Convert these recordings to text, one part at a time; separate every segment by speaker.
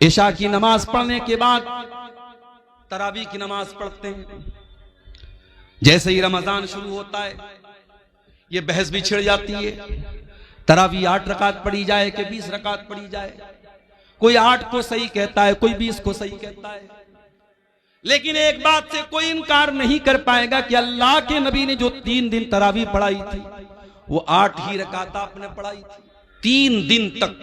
Speaker 1: इशा की नमाज पढ़ने के बाद तरावी की नमाज पढ़ते हैं। जैसे ही रमजान शुरू होता है ये बहस भी छिड़ जाती है, तरावी 8 रकात पढ़ी जाए कि 20 रकात पढ़ी जाए। कोई 8 को सही कहता है, कोई 20 को सही कहता है। लेकिन एक बात से कोई इनकार नहीं कर पाएगा कि अल्लाह के नबी ने जो 3 दिन तरावी पढ़ाई थी वो 8 ही रकात आपने पढ़ाई थी। 3 दिन तक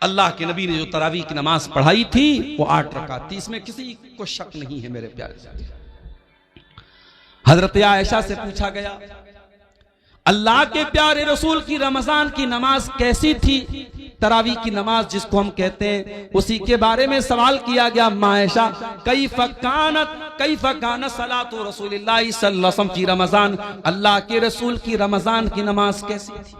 Speaker 1: अल्लाह के नबी ने जो तरावी की नमाज पढ़ाई थी वो 8 रकात थी। इसमें किसी को शक नहीं है मेरे प्यारे साथी। हजरत आयशा से पूछा गया अल्लाह के प्यारे रसूल की रमजान की नमाज कैसी थी, तरावी की नमाज जिसको हम कहते हैं, उसी के बारे में सवाल किया गया। मायशा कैफ़ कानत सलातु रसूलिल्लाह सल्लल्लाहु अलैहि वसल्लम की रमजान, अल्लाह के रसूल की रमजान की नमाज कैसी थी।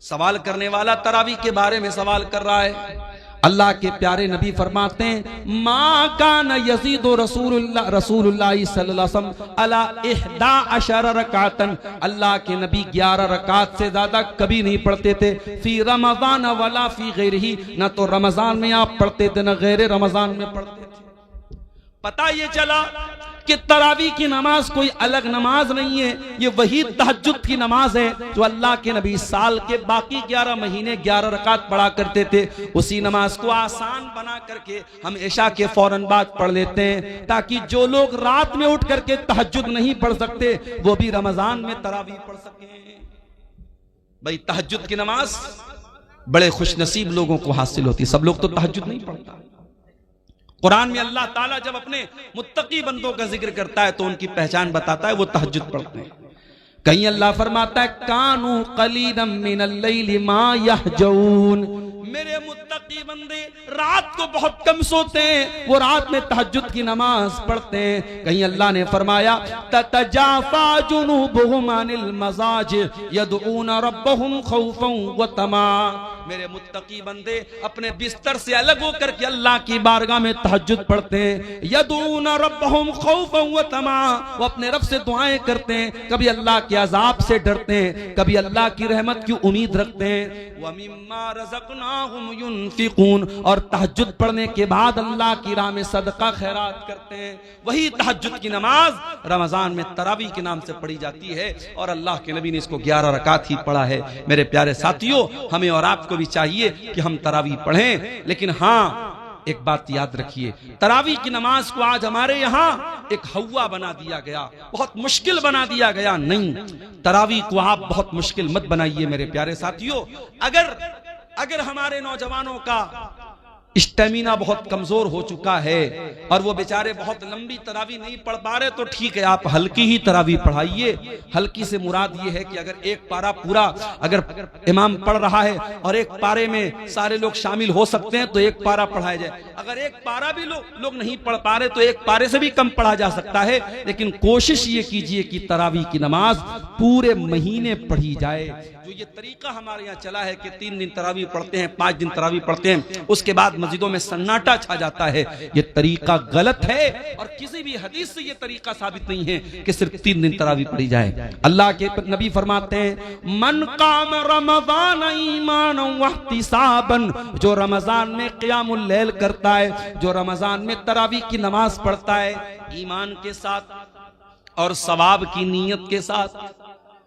Speaker 1: सवाल करने वाला तरावी के बारे में सवाल कर रहा है। अल्लाह के प्यारे नबी फरमाते हैं मा कान यज़ीदु रसूलुल्लाह सल्लल्लाहु अलैहि वसल्लम अला 11 रकातन, अल्लाह के नबी 11 रकात से ज्यादा कभी नहीं पढ़ते थे। फी रमजान वला फी गैरिही, ना तो रमजान में आप पढ़ते थे ना गैर रमजान में पढ़ते थे। पता ये चला कि तरावी की नमाज कोई अलग नमाज नहीं है, ये वही तहज्जुद की नमाज है जो अल्लाह के नबी साल के बाकी 11 महीने 11 रकात पढ़ा करते थे। उसी नमाज को आसान बना करके हम इशा के फौरन बाद पढ़ लेते हैं, ताकि जो लोग रात में उठ करके तहज्जुद नहीं पढ़ सकते वो भी रमजान में तरावी पढ़ सके। भाई तहज्जुद की नमाज बड़े खुशनसीब लोगों को हासिल होती, सब लोग तो तहज्जुद नहीं पढ़ता। कुरान में अल्लाह ताला जब अपने मुत्तकी बंदों का जिक्र करता है तो उनकी पहचान बताता है, वो तहज्जुद पढ़ते हैं। कहीं अल्लाह फरमाता है कानू कलीलन मिनल लैली मा यहजऊन, मेरे मुत्तकी बंदे रात को बहुत कम सोते हैं, वो रात में तहज्जुद की नमाज पढ़ते हैं। कहीं अल्लाह ने फरमाया ततजाफा जुनूबुहुम अनिल मजाज यदऊन रब्बहुम खौफन व तमा, मेरे मुत्तकी बंदे अपने बिस्तर से अलग होकर के अल्लाह की बारगाह में तहज्जुद पढ़ते हैं। यदऊन रब्बहुम खौफन व तमा, वो अपने रब से दुआएं करते हैं, कभी अल्लाह के अजाब से डरते हैं, कभी अल्लाह की रहमत की उम्मीद रखते हैं। व मिम्मा रज़क़नाहुम युनफिकून, और तहज्जुद पढ़ने के बाद अल्लाह की राह में सदका खैरात करते हैं। वही तहज्जुद की नमाज रमजान में तरावी के नाम से पढ़ी जाती है और अल्लाह के नबी ने इसको 11 रकात ही पढ़ा है। मेरे प्यारे साथियों, हमें और आपको भी चाहिए कि हम तरावी पढ़ें, लेकिन हाँ एक बात याद रखिए, तरावी की नमाज को आज हमारे यहाँ एक हवा बना दिया गया, बहुत मुश्किल बना दिया गया। नहीं, तरावी को आप बहुत मुश्किल मत बनाइए मेरे प्यारे साथियों। अगर हमारे नौजवानों का स्टेमिना बहुत कमजोर हो चुका है और वो बेचारे बहुत लंबी तरावी नहीं पढ़ पा रहे, तो ठीक है, आप हल्की ही तरावी पढ़ाइए। हल्की से मुराद ये है कि अगर एक पारा पूरा अगर इमाम पढ़ रहा है और एक पारे में सारे लोग शामिल हो सकते हैं तो एक पारा पढ़ाया जाए। अगर एक पारा भी लोग नहीं पढ़ पा रहे तो एक पारे से भी कम पढ़ा जा सकता है, लेकिन कोशिश ये कीजिए कि तरावी की नमाज पूरे महीने पढ़ी जाए। जो ये तरीका हमारे यहाँ चला है कि 3 दिन तरावी पढ़ते हैं, 5 दिन तरावी पढ़ते हैं, उसके बाद मस्जिदों में सन्नाटा छा जाता है, ये तरीका गलत है और किसी भी हदीस से ये तरीका साबित नहीं है कि सिर्फ 3 दिन तरावी पढ़ी जाए। अल्लाह के नबी फरमाते हैं मन काम रमजान ईमानन वहतिसाबन, जो रमजान में क़ियामुल लैल करता है, जो रमजान में तरावी की नमाज पढ़ता है ईमान के साथ और सवाब की नीयत के साथ,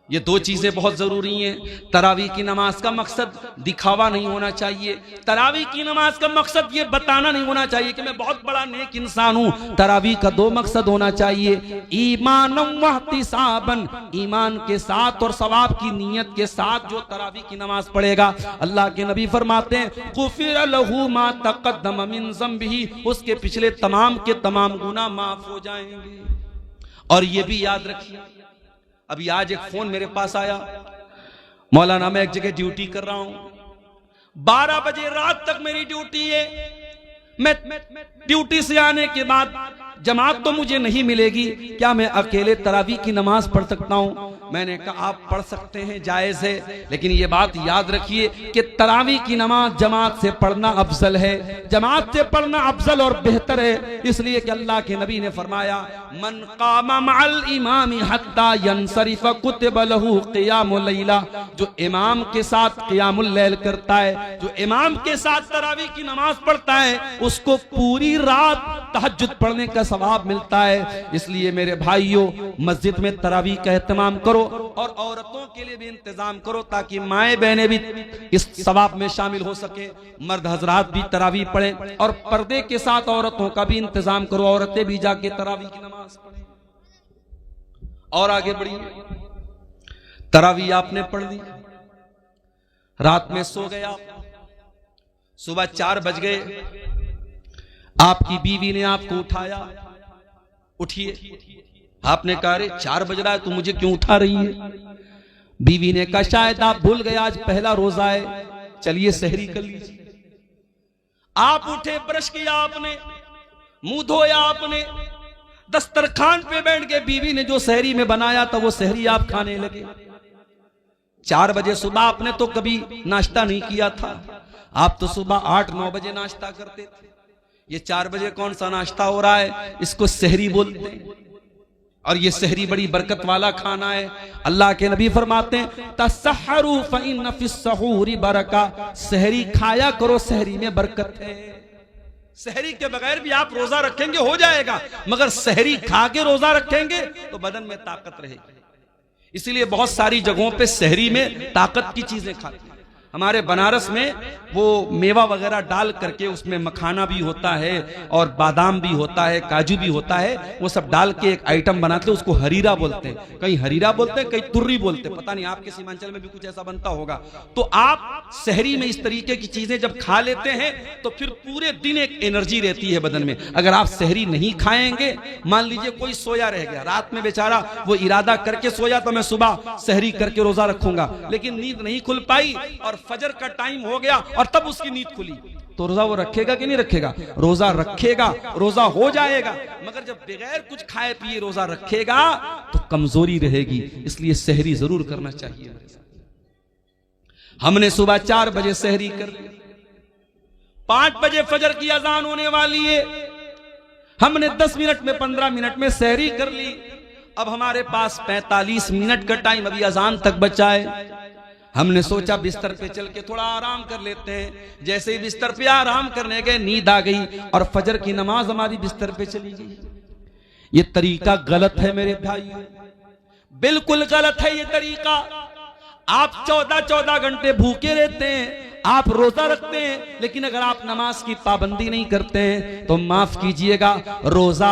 Speaker 1: ये 2 चीजें बहुत जरूरी हैं। तरावी की नमाज का मकसद दिखावा नहीं होना चाहिए, तरावी की नमाज का मकसद ये बताना नहीं होना चाहिए कि मैं बहुत बड़ा नेक इंसान हूं। तरावी का 2 मकसद होना चाहिए, ईमानन वहतिसाबन, ईमान के साथ और सवाब की नीयत के साथ जो तरावी की नमाज पढ़ेगा, अल्लाह के नबी फरमाते हैं गुफिर लहू मा तक़द्दम मिन ज़ंबिही, उसके पिछले तमाम के तमाम गुनाह माफ हो जाएंगे। और ये भी याद रखिए, अभी आज एक फोन मेरे पास आया, मौलाना मैं एक जगह ड्यूटी कर रहा हूं, 12 बजे रात तक मेरी ड्यूटी है, मैं ड्यूटी से आने के बाद जमात तो मुझे नहीं मिलेगी, क्या मैं अकेले तरावी की नमाज पढ़ सकता हूं? मैंने कहा आप पढ़ सकते हैं, जायज है, लेकिन ये बात याद रखिए कि तरावी की नमाज जमात से पढ़ना अफजल है, जमात से पढ़ना अफजल और बेहतर है। इसलिए कि अल्लाह के नबी ने फरमाया, मन कामा मअल इमामी हत्ता यंसरिफ कुतिब लहू क़ियामुल लैला, जो इमाम के साथ क़ियामुल लैल करता है, जो इमाम के साथ तरावी की नमाज पढ़ता है, उसको पूरी रात तहज्जुद पढ़ने का सवाब मिलता है। इसलिए मेरे भाइयों, मस्जिद में तरावी का एहतमाम करो और औरतों के लिए भी इंतजाम करो ताकि माएं बहनें भी इस सवाब में शामिल हो सके। मर्द हजरात भी तरावी पढ़ें और पर्दे के साथ औरतों का भी इंतजाम करो, औरतें भी जाके तरावी की नमाज पढ़ें। और आगे बढ़िए, तरावी आपने पढ़ ली, रात में सो गया, सुबह 4 बज गए, आपकी बीवी ने आपको उठाया, उठिए। आपने कहा अरे 4 बज रहा है, तो मुझे क्यों उठा रही है? बीवी ने कहा शायद आप भूल गए, आज पहला रोजा है, चलिए सहरी कर लीजिए। आप उठे, ब्रश किया आपने, मुंह धोया आपने, दस्तरखान पे बैठ के बीवी ने जो सहरी में बनाया था वो सहरी आप खाने लगे। 4 बजे सुबह आपने तो कभी नाश्ता नहीं किया था, आप तो सुबह 8-9 बजे नाश्ता करते थे। ये 4 बजे कौन सा नाश्ता हो रहा है? इसको सहरी बोलते हैं। और ये सहरी बड़ी बरकत वाला खाना है। अल्लाह के नबी फरमाते हैं, तसहरू फइन्न फिस्सहूरी बरका, सहरी खाया करो, सहरी में बरकत है। सहरी के बगैर भी आप रोजा रखेंगे हो जाएगा, मगर सहरी खा के रोजा रखेंगे तो बदन में ताकत रहेगी। इसीलिए बहुत सारी जगहों पे सहरी में ताकत की चीजें खाते हैं। हमारे बनारस में वो मेवा वगैरह डाल करके उसमें मखाना भी होता है और बादाम भी होता है, काजू भी होता है, वो सब डाल के एक आइटम बनाते हैं, उसको हरीरा बोलते हैं। कहीं हरीरा बोलते हैं, कहीं तुर्री बोलते हैं, पता नहीं आपके सीमांचल में भी कुछ ऐसा बनता होगा। तो आप सहरी में इस तरीके की चीजें जब खा लेते हैं तो फिर पूरे दिन एक एनर्जी रहती है बदन में। अगर आप सहरी नहीं खाएंगे, मान लीजिए कोई सोया रह गया, रात में बेचारा वो इरादा करके सोया तो मैं सुबह सहरी करके रोजा रखूंगा, लेकिन नींद नहीं खुल पाई और फजर का टाइम हो गया और तब उसकी नींद खुली, तो रोजा वो रखेगा कि नहीं रखेगा? रोजा रखेगा, रोजा हो जाएगा। मगर जब बगैर कुछ खाए पिए रोजा रखेगा तो कमजोरी रहेगी। इसलिए सहरी जरूर करना चाहिए। हमने सुबह 4 बजे सहरी कर ली, 5 बजे फजर की अजान होने वाली है, हमने 10 मिनट में 15 मिनट में सहरी कर ली। अब हमारे पास 45 मिनट का टाइम अभी अजान तक बचा है। हमने सोचा बिस्तर पे चल के थोड़ा आराम कर लेते हैं। जैसे ही बिस्तर पे आराम करने गए, नींद आ गई और फजर की नमाज हमारी बिस्तर पे चली गई। ये तरीका गलत है मेरे भाई, बिल्कुल गलत है ये तरीका। आप 14-14 घंटे भूखे रहते हैं, आप रोजा रखते हैं, लेकिन अगर आप नमाज की पाबंदी नहीं करते हैं तो माफ कीजिएगा, रोजा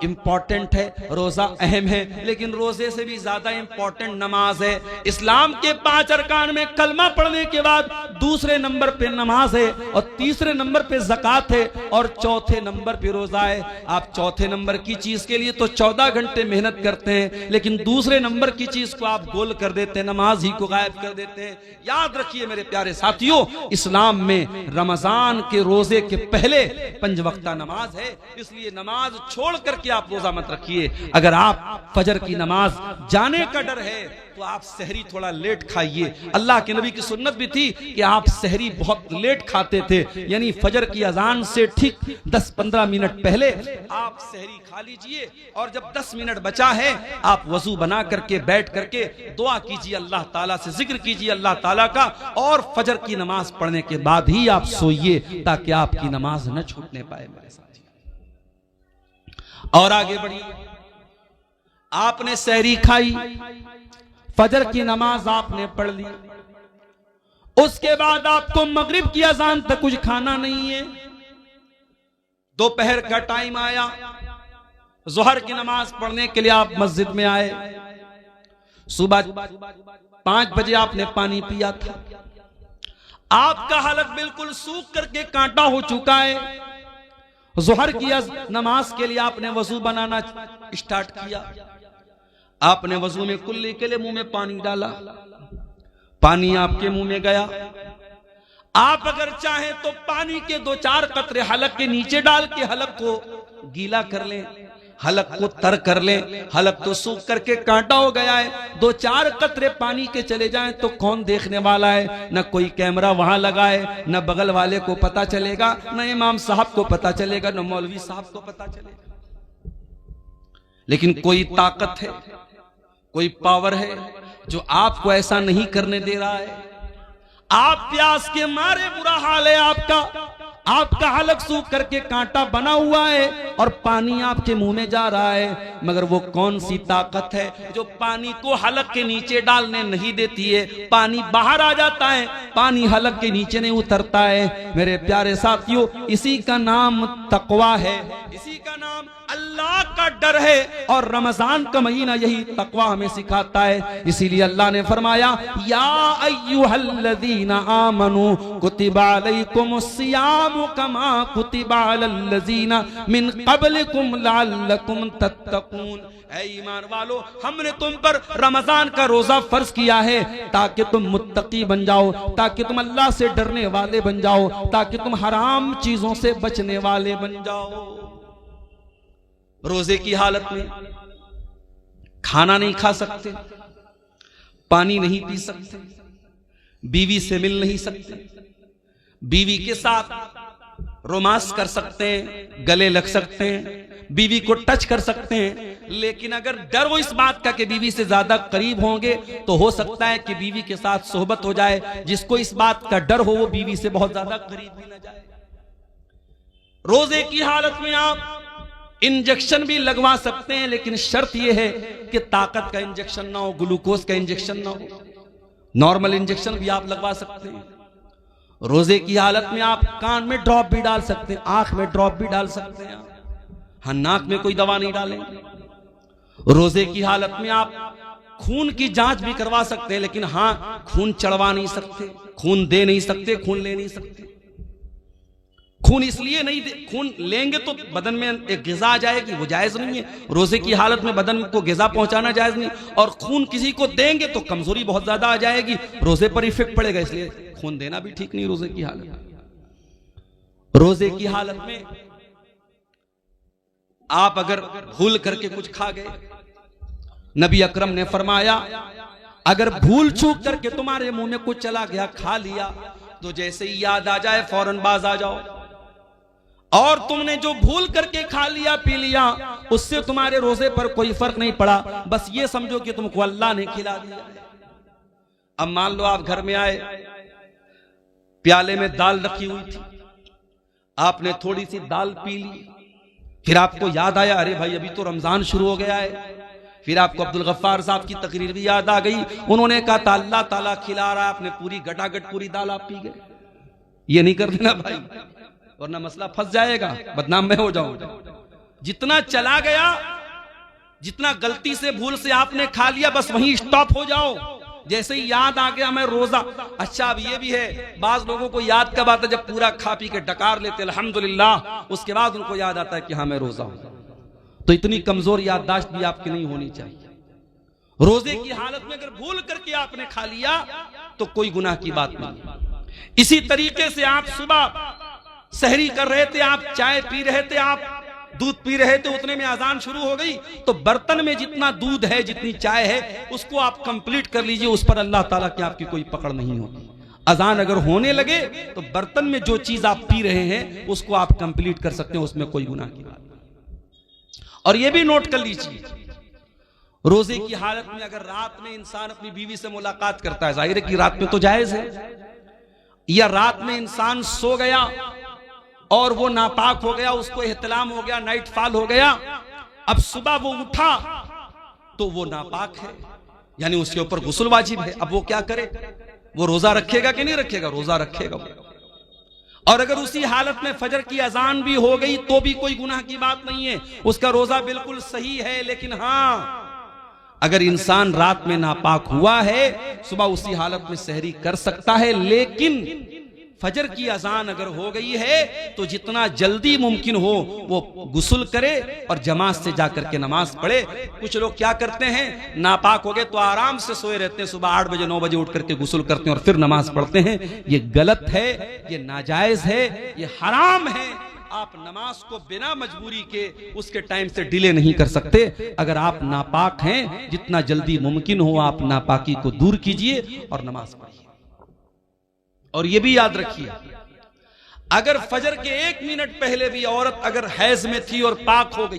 Speaker 1: इंपॉर्टेंट है, रोजा अहम है, लेकिन रोजे से भी ज्यादा इंपॉर्टेंट नमाज है। इस्लाम के 5 अरकान में कलमा पढ़ने के बाद दूसरे नंबर पे नमाज है और तीसरे नंबर पे ज़कात है और चौथे नंबर पे रोजा है। आप चौथे नंबर की चीज के लिए तो 14 घंटे मेहनत करते हैं, लेकिन दूसरे नंबर की चीज को आप गोल कर देते हैं, नमाज ही को गायब कर देते हैं। याद रखिए मेरे प्यारे साथियों, इस्लाम में रमजान के रोजे के पहले 5 वक्ता नमाज है, इसलिए नमाज छोड़ करके आप रोजा मत रखिए। अगर आप फजर की नमाज जाने का डर है तो आप सहरी थोड़ा लेट खाइए। अल्लाह के नबी की सुन्नत भी थी कि आप सहरी बहुत लेट खाते थे, यानी फजर की अजान से ठीक 10-15 मिनट पहले आप सहरी खा लीजिए और जब 10 मिनट बचा है आप वजू बना करके बैठ करके दुआ कीजिए, अल्लाह ताला से जिक्र कीजिए अल्लाह ताला का, और फजर की नमाज पढ़ने के बाद ही आप सोइए ताकि आपकी नमाज न छूटने पाए मेरे साथ। और आगे बढ़िए, आपने सहरी खाई, फजर की नमाज आपने पढ़ ली, उसके बाद आपको मगरिब की अजान तक कुछ खाना नहीं है। दोपहर का टाइम आया, जोहर की नमाज पढ़ने के लिए आप मस्जिद में आए, सुबह 5 बजे आपने पानी पिया था, आपका हलक बिल्कुल सूख करके कांटा हो चुका है। जोहर की नमाज के लिए आपने वजू बनाना स्टार्ट किया, आपने वजू में कुल्ली के लिए मुंह में पानी डाला, पानी आपके मुंह में गया। आप अगर चाहें तो पानी के 2-4 कतरे हलक के नीचे डाल के हलक को गीला कर लें, हलक को तर कर लें, हलक तो सूख करके कांटा हो गया है, 2-4 कतरे पानी के चले जाएं तो कौन देखने वाला है? न कोई कैमरा वहां लगा है, न बगल वाले को पता चलेगा, न इमाम साहब को पता चलेगा, न मौलवी साहब को पता चलेगा। लेकिन कोई ताकत है, कोई पावर है जो आपको ऐसा नहीं करने दे रहा है। आप प्यास के मारे बुरा हाल है आपका हलक सूख करके कांटा बना हुआ है और पानी आपके मुंह में जा रहा है, मगर वो कौन सी ताकत है जो पानी को हलक के नीचे डालने नहीं देती है? पानी बाहर आ जाता है, पानी हलक के नीचे नहीं उतरता है। मेरे प्यारे साथियों, इसी का नाम तकवा है, इसी का नाम अल्लाह का डर है, और रमजान का महीना यही तकवा हमें सिखाता है। इसीलिए अल्लाह ने फरमाया, या अय्युहल्लज़ीना आमनू कुतिबा अलैकुमुस्सियामु कमा कुतिबा अलल्लज़ीना मिन क़ब्लिकुम लअल्लकुम तत्तक़ून। ऐ ईमान वालो, हमने तुम पर रमजान का रोजा फर्ज किया है ताकि तुम मुत्तकी बन जाओ, ताकि तुम अल्लाह से डरने वाले बन जाओ, ताकि तुम हराम चीजों से बचने वाले बन जाओ। रोजे की हालत में खाना नहीं खा सकते, पानी नहीं पी सकते, बीवी से मिल नहीं सकते, बीवी के साथ रोमांस कर सकते हैं, गले लग सकते हैं, बीवी को टच कर सकते हैं, लेकिन अगर डर वो इस बात का कि बीवी से ज्यादा करीब होंगे तो हो सकता है कि बीवी के साथ सोहबत हो जाए। जिसको इस बात का डर हो वो बीवी से बहुत ज्यादा करीब भी ना जाए। रोजे की हालत में आप इंजेक्शन भी लगवा सकते हैं, लेकिन शर्त यह है कि ताकत का इंजेक्शन ना हो, ग्लूकोज का इंजेक्शन ना हो। नॉर्मल इंजेक्शन भी आप लगवा सकते हैं। रोजे की हालत में आप कान में ड्रॉप भी डाल सकते हैं, आंख में ड्रॉप भी डाल सकते हैं, हाँ, नाक में कोई दवा नहीं डालेंगे। रोजे की हालत में आप खून की जांच भी करवा सकते हैं, लेकिन हाँ, खून चढ़वा नहीं सकते, खून दे नहीं सकते, खून ले नहीं सकते। खून इसलिए नहीं दे, खून लेंगे तो बदन में एक ग़िज़ा आ जाएगी, वो जायज नहीं है। रोजे की हालत में बदन को ग़िज़ा पहुंचाना जायज नहीं, और खून किसी को देंगे तो कमजोरी बहुत ज्यादा आ जाएगी, रोजे पर इफेक्ट पड़ेगा, इसलिए खून देना भी ठीक नहीं रोजे की हालत में। रोजे की हालत में आप अगर भूल करके कुछ खा गए, नबी अकरम ने फरमाया, अगर भूल चूक करके तुम्हारे मुंह में कुछ चला गया, खा लिया, तो जैसे ही याद आ जाए फौरन बाज आ जाओ। और तुमने जो भूल करके खा लिया पी लिया, उससे तुम्हारे रोजे पर कोई फर्क नहीं पड़ा, बस ये समझो कि तुमको अल्लाह ने खिला दिया। अब मान लो आप घर में आए, प्याले में दाल रखी हुई थी, आपने थोड़ी सी दाल पी ली, फिर आपको याद आया, अरे भाई अभी तो रमजान शुरू हो गया है। फिर आपको अब्दुल गफ्फार साहब की तकरीर भी याद आ गई, उन्होंने कहा था अल्लाह ताला खिला रहा है, आपने पूरी गटागट पूरी दाल आप पी गए। ये नहीं कर देना भाई, वरना मसला फंस जाएगा, बदनाम मैं हो जाऊंगा। जितना चला गया, जितना गलती से भूल से आपने खा लिया, बस वहीं स्टॉप हो जाओ। जैसे ही याद आ गया मैं रोजा, अच्छा अब ये भी है, बाज लोगों को याद कब आता है जब पूरा खा पी के डकार लेते अल्हम्दुलिल्लाह, उसके बाद उनको याद आता है कि हाँ मैं रोजा हूं। तो इतनी कमजोर याददाश्त भी आपकी नहीं होनी चाहिए। रोजे की हालत में अगर भूल करके आपने खा लिया तो कोई गुनाह की बात नहीं। इसी तरीके से आप सुबह सहरी कर रहे थे, आप चाय पी रहे थे, आप दूध पी रहे थे, उतने में अजान शुरू हो गई, तो बर्तन में जितना दूध है, जितनी चाय है, उसको आप कंप्लीट कर लीजिए, उस पर अल्लाह ताला की आपकी कोई पकड़ नहीं होगी। अजान अगर होने लगे तो बर्तन में जो चीज आप पी रहे हैं उसको आप कंप्लीट कर सकते हैं, उसमें कोई गुनाह की बात नहीं। और ये भी नोट कर लीजिए, रोजे की हालत में अगर रात में इंसान अपनी बीवी से मुलाकात करता है, जाहिर है कि रात में तो जायज है, या रात में इंसान सो गया और वो नापाक हो गया, उसको एहतलाम हो गया, नाइट फॉल हो गया, अब सुबह वो उठा तो वो नापाक है, यानी उसके ऊपर गुस्ल वाजिब है। अब वो क्या करे, वो रोजा रखेगा कि नहीं रखेगा? रोजा रखेगा। और अगर उसी हालत में फजर की अजान भी हो गई तो भी कोई गुनाह की बात नहीं है, उसका रोजा बिल्कुल सही है। लेकिन हाँ, अगर इंसान रात में नापाक हुआ है, सुबह उसी हालत में सहरी कर सकता है, लेकिन फजर की अजान अगर हो गई है तो जितना जल्दी मुमकिन हो वो गुस्ल करे और जमात से जाकर के नमाज पढ़े। कुछ लोग क्या करते हैं, नापाक हो गए तो आराम से सोए रहते हैं, सुबह 8 बजे 9 बजे उठ करके गुस्ल करते हैं और फिर नमाज पढ़ते हैं। ये गलत है, ये नाजायज है, ये हराम है। आप नमाज को बिना मजबूरी के उसके टाइम से डिले नहीं कर सकते। अगर आप नापाक हैं, जितना जल्दी मुमकिन हो आप नापाकी को दूर कीजिए और नमाज पढ़िए। और यह भी याद रखिए, अगर फजर के 1 मिनट पहले भी औरत अगर हैज में थी और पाक हो गई,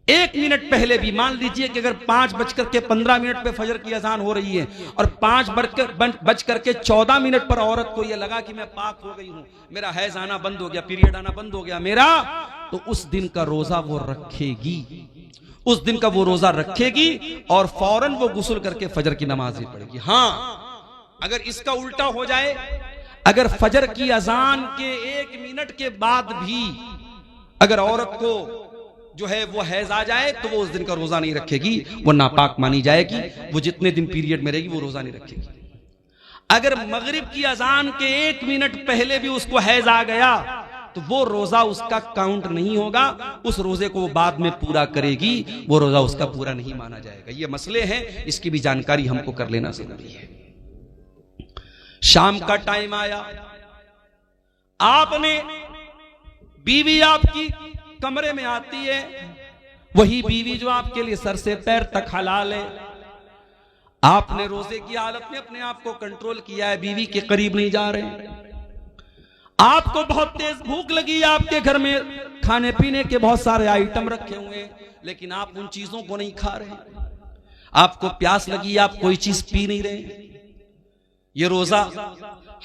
Speaker 1: 1 मिनट पहले भी, मान लीजिए कि अगर 5:15 पे फजर की अजान हो रही है और 5:14 पर औरत को यह लगा कि मैं पाक हो गई हूं, मेरा हैज आना बंद हो गया, पीरियड आना बंद हो गया मेरा, तो उस दिन का रोजा वो रखेगी, उस दिन का वो रोजा रखेगी और फौरन वो गुस्ल करके फजर की नमाज भी पढ़ेगी। हां, अगर इसका उल्टा हो जाए, अगर फजर की अजान के 1 मिनट के बाद भी अगर औरत को जो है वो हैज आ जाए, तो वो उस दिन का रोजा नहीं रखेगी, वो नापाक मानी जाएगी, वो जितने दिन पीरियड में रहेगी वो रोजा नहीं रखेगी। अगर मगरिब की अजान के 1 मिनट पहले भी उसको हैज आ गया, तो वो रोजा उसका काउंट नहीं होगा, उस रोजे को वो बाद में पूरा करेगी, वो रोजा उसका पूरा नहीं माना जाएगा। ये मसले हैं, इसकी भी जानकारी हमको कर लेना जरूरी है। शाम का टाइम आया, आपने, बीवी आपकी कमरे में आती है, वही बीवी जो आपके लिए सर से पैर तक हलाल है, आपने रोजे की हालत में अपने आप को कंट्रोल किया है, बीवी के करीब नहीं जा रहे, आपको बहुत तेज भूख लगी, आपके घर में खाने पीने के बहुत सारे आइटम रखे हुए हैं, लेकिन आप उन चीजों को नहीं खा रहे, आपको प्यास लगी, आप कोई चीज पी नहीं रहे, ये रोजा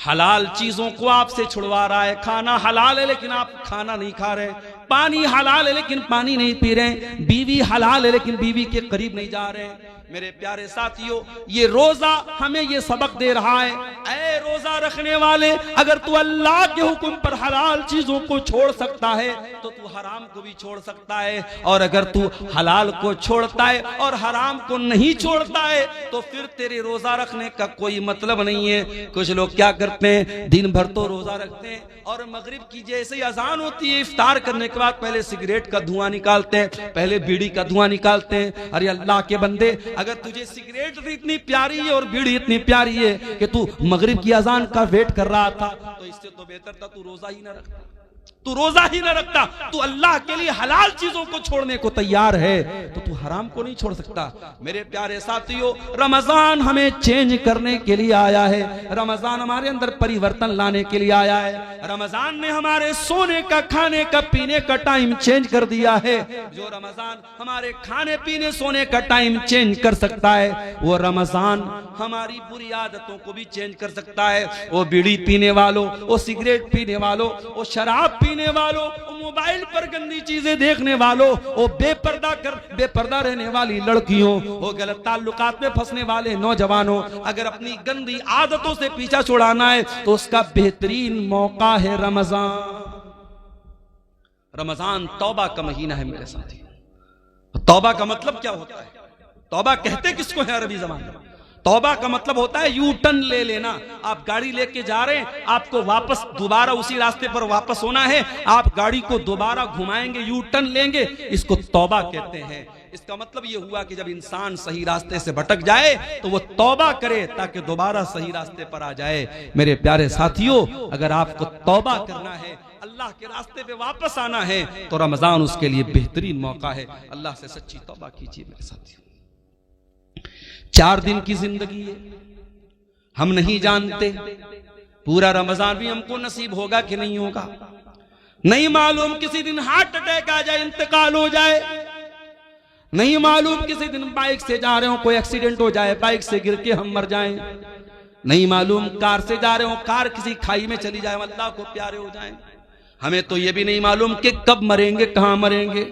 Speaker 1: हलाल चीजों को आपसे छुड़वा रहा है। खाना हलाल है लेकिन आप खाना नहीं खा रहे, पानी हलाल है लेकिन पानी नहीं पी रहे, बीवी हलाल है लेकिन बीवी के करीब नहीं जा रहे। मेरे प्यारे साथियों, ये रोजा हमें ये सबक दे रहा है, ऐ रोजा रखने वाले, अगर तू अल्लाह के हुक्म पर हलाल चीजों को छोड़ सकता है तो तू हराम को भी छोड़ सकता है, और अगर तू हलाल को छोड़ता है और हराम को नहीं छोड़ता है तो फिर तेरे रोजा रखने का कोई मतलब नहीं है। कुछ लोग क्या करते हैं, दिन भर तो रोजा रखते हैं और मगरिब की जैसे ही अजान होती है, इफ्तार करने के बाद पहले सिगरेट का धुआं निकालते हैं, पहले बीड़ी का धुआं निकालते हैं। अरे अल्लाह के बंदे, अगर तुझे सिगरेट इतनी प्यारी है और बीड़ी इतनी प्यारी है कि तू मगरिब की अजान का वेट कर रहा था, तो इससे तो बेहतर था तू रोजा ही ना रखता, तू रोजा ही ना रखता। तू अल्लाह के लिए हलाल चीजों को छोड़ने को तैयार है तो तू हराम को नहीं छोड़ सकता। मेरे प्यारे साथियों, रमजान हमें चेंज करने के लिए आया है, रमजान हमारे अंदर परिवर्तन लाने के लिए आया है। रमजान ने हमारे सोने का, खाने का, पीने का टाइम चेंज कर दिया है। जो रमजान हमारे खाने पीने सोने का टाइम चेंज कर सकता है, वो रमजान हमारी बुरी आदतों को भी चेंज कर सकता है। वो बीड़ी पीने वालों, वो सिगरेट पीने वालों, वो शराब पीने वालों, मोबाइल पर गंदी चीजें देखने वालों, वो बेपर्दा रहने वाली लड़कियों, वो गलत ताल्लुकात में फंसने वाले नौजवानों, अगर अपनी गंदी आदतों से पीछा छुड़ाना है तो उसका बेहतरीन मौका है रमजान। रमजान तौबा का महीना है मेरे साथी। तौबा का मतलब क्या होता है? तौबा कहते किसको है अरबी ज़बान में? तौबा का मतलब होता है यू टर्न ले लेना। आप गाड़ी लेके जा रहे हैं, आपको वापस दोबारा उसी रास्ते पर वापस होना है, आप गाड़ी को दोबारा घुमाएंगे, यू टर्न लेंगे, इसको तौबा कहते हैं। इसका मतलब ये हुआ कि जब इंसान सही रास्ते से भटक जाए तो वो तौबा करे ताकि दोबारा सही रास्ते पर आ जाए। मेरे प्यारे साथियों, अगर आपको तौबा करना है, अल्लाह के रास्ते पे वापस आना है, तो रमजान उसके लिए बेहतरीन मौका है। अल्लाह से सच्ची तौबा कीजिए मेरे साथियों। 4 दिन की जिंदगी है, हम नहीं जानते पूरा रमजान भी हमको नसीब होगा कि नहीं होगा, नहीं मालूम किसी दिन हार्ट अटैक आ जाए, इंतकाल हो जाए, नहीं मालूम किसी दिन बाइक से जा रहे हो कोई एक्सीडेंट हो जाए, बाइक से गिर के हम मर जाएं, नहीं मालूम कार से जा रहे हो कार किसी खाई में चली जाए, अल्लाह को प्यारे हो जाए। हमें तो ये भी नहीं मालूम कि कब मरेंगे, कहां मरेंगे।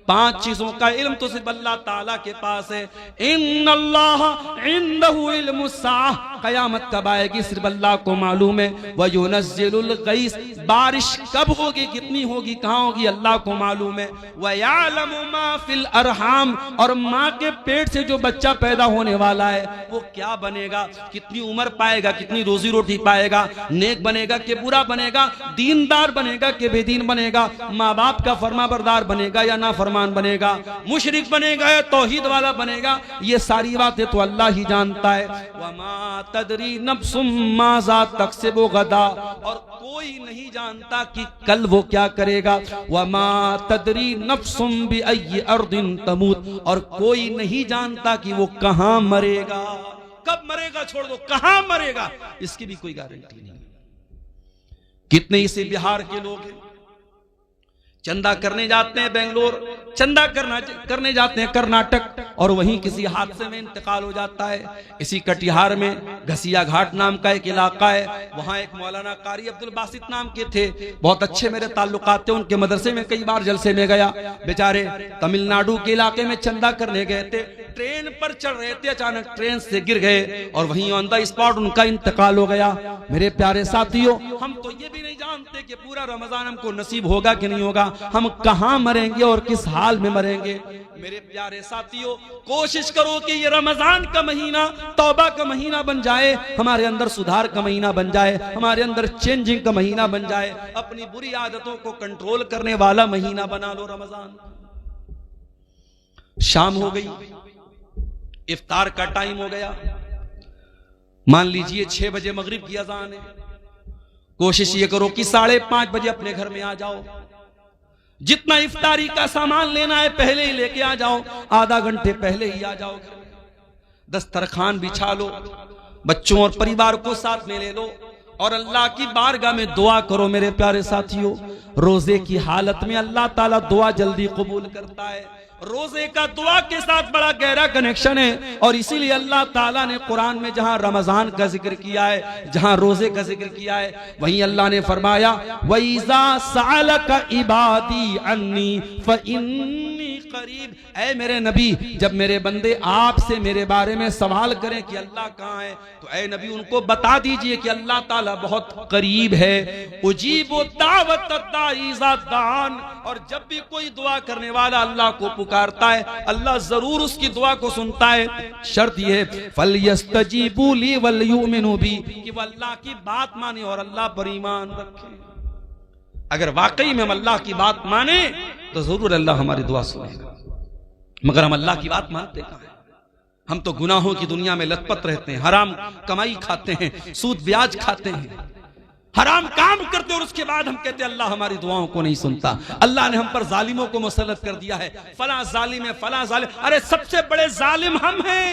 Speaker 1: 5 चीजों का इल्म तो सिर्फ अल्लाह ताला के पास है। इन्नल्लाह इंदहु इल्मुस्साह, कयामत कब आएगी सिर्फ अल्लाह को मालूम है। व युनज़्ज़िलुल गैस, बारिश कब होगी, कितनी होगी, कहां होगी, अल्लाह को मालूम है। व यअलमु मा फिल अरहाम, और माँ के पेट से जो बच्चा पैदा होने वाला है वो क्या बनेगा, कितनी उम्र पाएगा, कितनी रोजी रोटी पाएगा, नेक बनेगा कि बुरा बनेगा, दीनदार बनेगा कि बेदीन बनेगा, माँ बाप का फरमाबरदार बनेगा या ना फरमान बनेगा, मुशरिक बनेगा या तौहीद वाला बनेगा, ये सारी बातें तो अल्लाह ही जानता है। वमा तदरी नफ्सुम माज़ा तक्सिबु गदा, और कोई नहीं जानता कि कल वो क्या करेगा। वमा तदरी नफ्सुम बिअय्यि अर्दिन तमूत, और कोई नहीं जानता कि वो कहां मरेगा, कब मरेगा छोड़ दो, कहां मरेगा इसकी भी कोई गारंटी नहीं। कितने इसे बिहार के लोग हैं, चंदा करने जाते हैं बेंगलोर, चंदा करने जाते हैं कर्नाटक, और वहीं किसी हादसे में इंतकाल हो जाता है। इसी कटिहार में घसिया घाट नाम का एक इलाका है, वहां एक मौलाना कारी अब्दुल बासित नाम के थे, बहुत अच्छे मेरे ताल्लुकात थे, उनके मदरसे में कई बार जलसे में गया। बेचारे तमिलनाडु के इलाके में चंदा करने गए थे, ट्रेन पर चढ़ रहे थे, अचानक ट्रेन से गिर गए और वहीं ऑन द स्पॉट उनका इंतकाल हो गया। मेरे प्यारे साथियों, हम तो ये भी नहीं जानते कि पूरा रमजान हमको नसीब होगा कि नहीं होगा, हम कहां मरेंगे और किस हाल में मरेंगे। मेरे प्यारे साथियों, कोशिश करो कि ये रमजान का महीना तौबा का महीना बन जाए, हमारे अंदर सुधार का महीना बन जाए, हमारे अंदर चेंजिंग का महीना बन जाए, अपनी बुरी आदतों को कंट्रोल करने वाला महीना बना लो रमजान। शाम हो गई, इफ्तार का टाइम हो गया, मान लीजिए 6 बजे मगरिब की अजान है। कोशिश ये करो कि 5:30 बजे अपने घर में आ जाओ, जितना इफ्तारी का सामान लेना है पहले ही लेके आ जाओ, आधा घंटे पहले ही आ जाओ, दस्तरखान बिछा लो, बच्चों और परिवार को साथ में ले लो और अल्लाह की बारगाह में दुआ करो। मेरे प्यारे साथियों, रोजे की हालत में अल्लाह ताला दुआ जल्दी कबूल करता है। रोजे का दुआ के साथ बड़ा गहरा कनेक्शन है, और इसीलिए अल्लाह ताला ने कुरान में जहां रमजान का जिक्र किया है, जहां रोजे का जिक्र किया है, वहीं अल्लाह ने फरमाया वइज़ा सअलका इबादी अन्नी फइन्नी करीब। ऐ मेरे नबी, जब मेरे बंदे आपसे मेरे बारे में सवाल करें कि अल्लाह कहां है, तो ऐ नबी उनको बता दीजिए कि अल्लाह ताला बहुत करीब है। उजीबु दावत दाई इज़ा दान, और जब भी कोई दुआ करने वाला अल्लाह को पुकारता है, अल्लाह जरूर उसकी दुआ को सुनता है। शर्त यह है फलयस्तजीबू ली वलयुमिनू बी, कि वो अल्लाह की बात माने और अल्लाह पर ईमान रखे। अगर वाकई में हम अल्लाह की बात माने तो जरूर अल्लाह हमारी दुआ सुनेगा, मगर हम अल्लाह की बात मानते कहां हैं? हम तो गुनाहों की दुनिया में लथपथ रहते हैं, हराम कमाई खाते हैं, सूद ब्याज खाते हैं, हराम काम करते, और उसके बाद हम कहते हैं अल्लाह हमारी दुआओं को नहीं सुनता। अल्लाह ने हम पर जालिमों को मुसल्लत कर दिया है, फला जालिम है, फला जालिम। अरे सबसे बड़े जालिम हम हैं।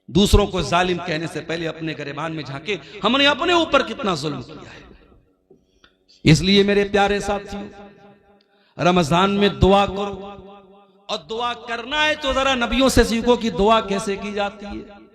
Speaker 1: दूसरों को जालिम कहने से पहले अपने गिरबान में झांके, हमने अपने ऊपर कितना जुल्म किया है। इसलिए मेरे प्यारे साथियों, रमजान में दुआ करो, और दुआ करना है तो जरा नबियों से सीखो कि दुआ कैसे की जाती है।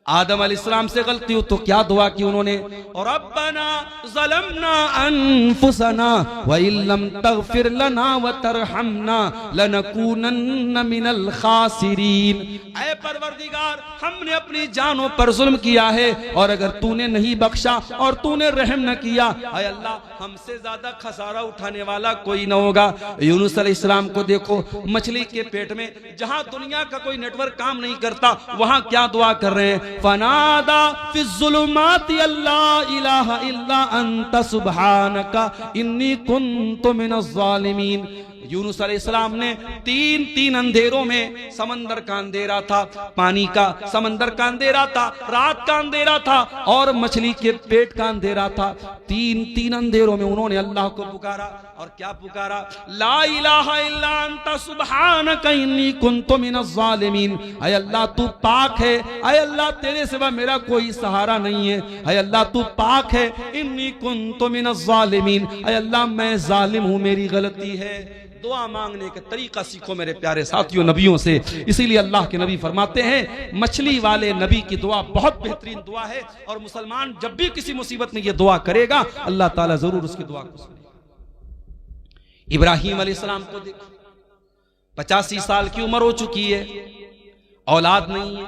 Speaker 1: आदम अलैहिस्सलाम से गलती हो तो क्या दुआ की उन्होंने, और रब्बना ज़लमना अनफुसना व इल्लम तगफिर लना व तरहमना लनकूनन्ना मिनल खासिरीन। ऐ परवरदिगार, हमने अपनी जानों पर जुल्म किया है, और अगर तूने नहीं बख्शा और तूने रहम न किया, ऐ अल्लाह हमसे ज्यादा खसारा उठाने वाला कोई न होगा। यूनुस अलैहिस्सलाम को देखो, मछली के पेट में, जहां दुनिया का कोई नेटवर्क काम नहीं करता, वहां क्या दुआ कर रहे हैं, फनादा फिज़्ज़ुलुमाति अल्ला इलाहा इल्ला अंता सुब्हानका इन्नी कुन्तु मिनज़ ज़ालिमीन। यूनुस अलैहिस्सलाम ने तीन अंधेरों में, समंदर का अंधेरा था, पानी का, समंदर का अंधेरा था, रात का अंधेरा था, और मछली के पेट का अंधेरा था, तीन अंधेरों में उन्होंने अल्लाह को पुकारा। और क्या पुकारा, ला इलाहा इल्ला अंता सुब्हानका इन्नी कुन्तु मिनज़ ज़ालिमीन। ऐ अल्लाह तू पाक है, ऐ अल्लाह तेरे सिवा मेरा कोई सहारा नहीं है, ऐ अल्लाह तू पाक है, इन्नी कुन्तु मिनज़ ज़ालिमीन। ऐ अल्लाह मैं जालिम हूं, मेरी गलती है। दुआ मांगने का तरीका सीखो मेरे प्यारे साथियों नबियों से। इसीलिए अल्लाह के नबी फरमाते हैं, मछली वाले नबी की दुआ बहुत बेहतरीन दुआ है, और मुसलमान जब भी किसी मुसीबत में ये दुआ करेगा, अल्लाह ताला जरूर उसकी दुआ को सुनेगा। इब्राहिम अलैहिस्सलाम को देखो, 85 साल की उम्र हो चुकी है, औलाद नहीं है।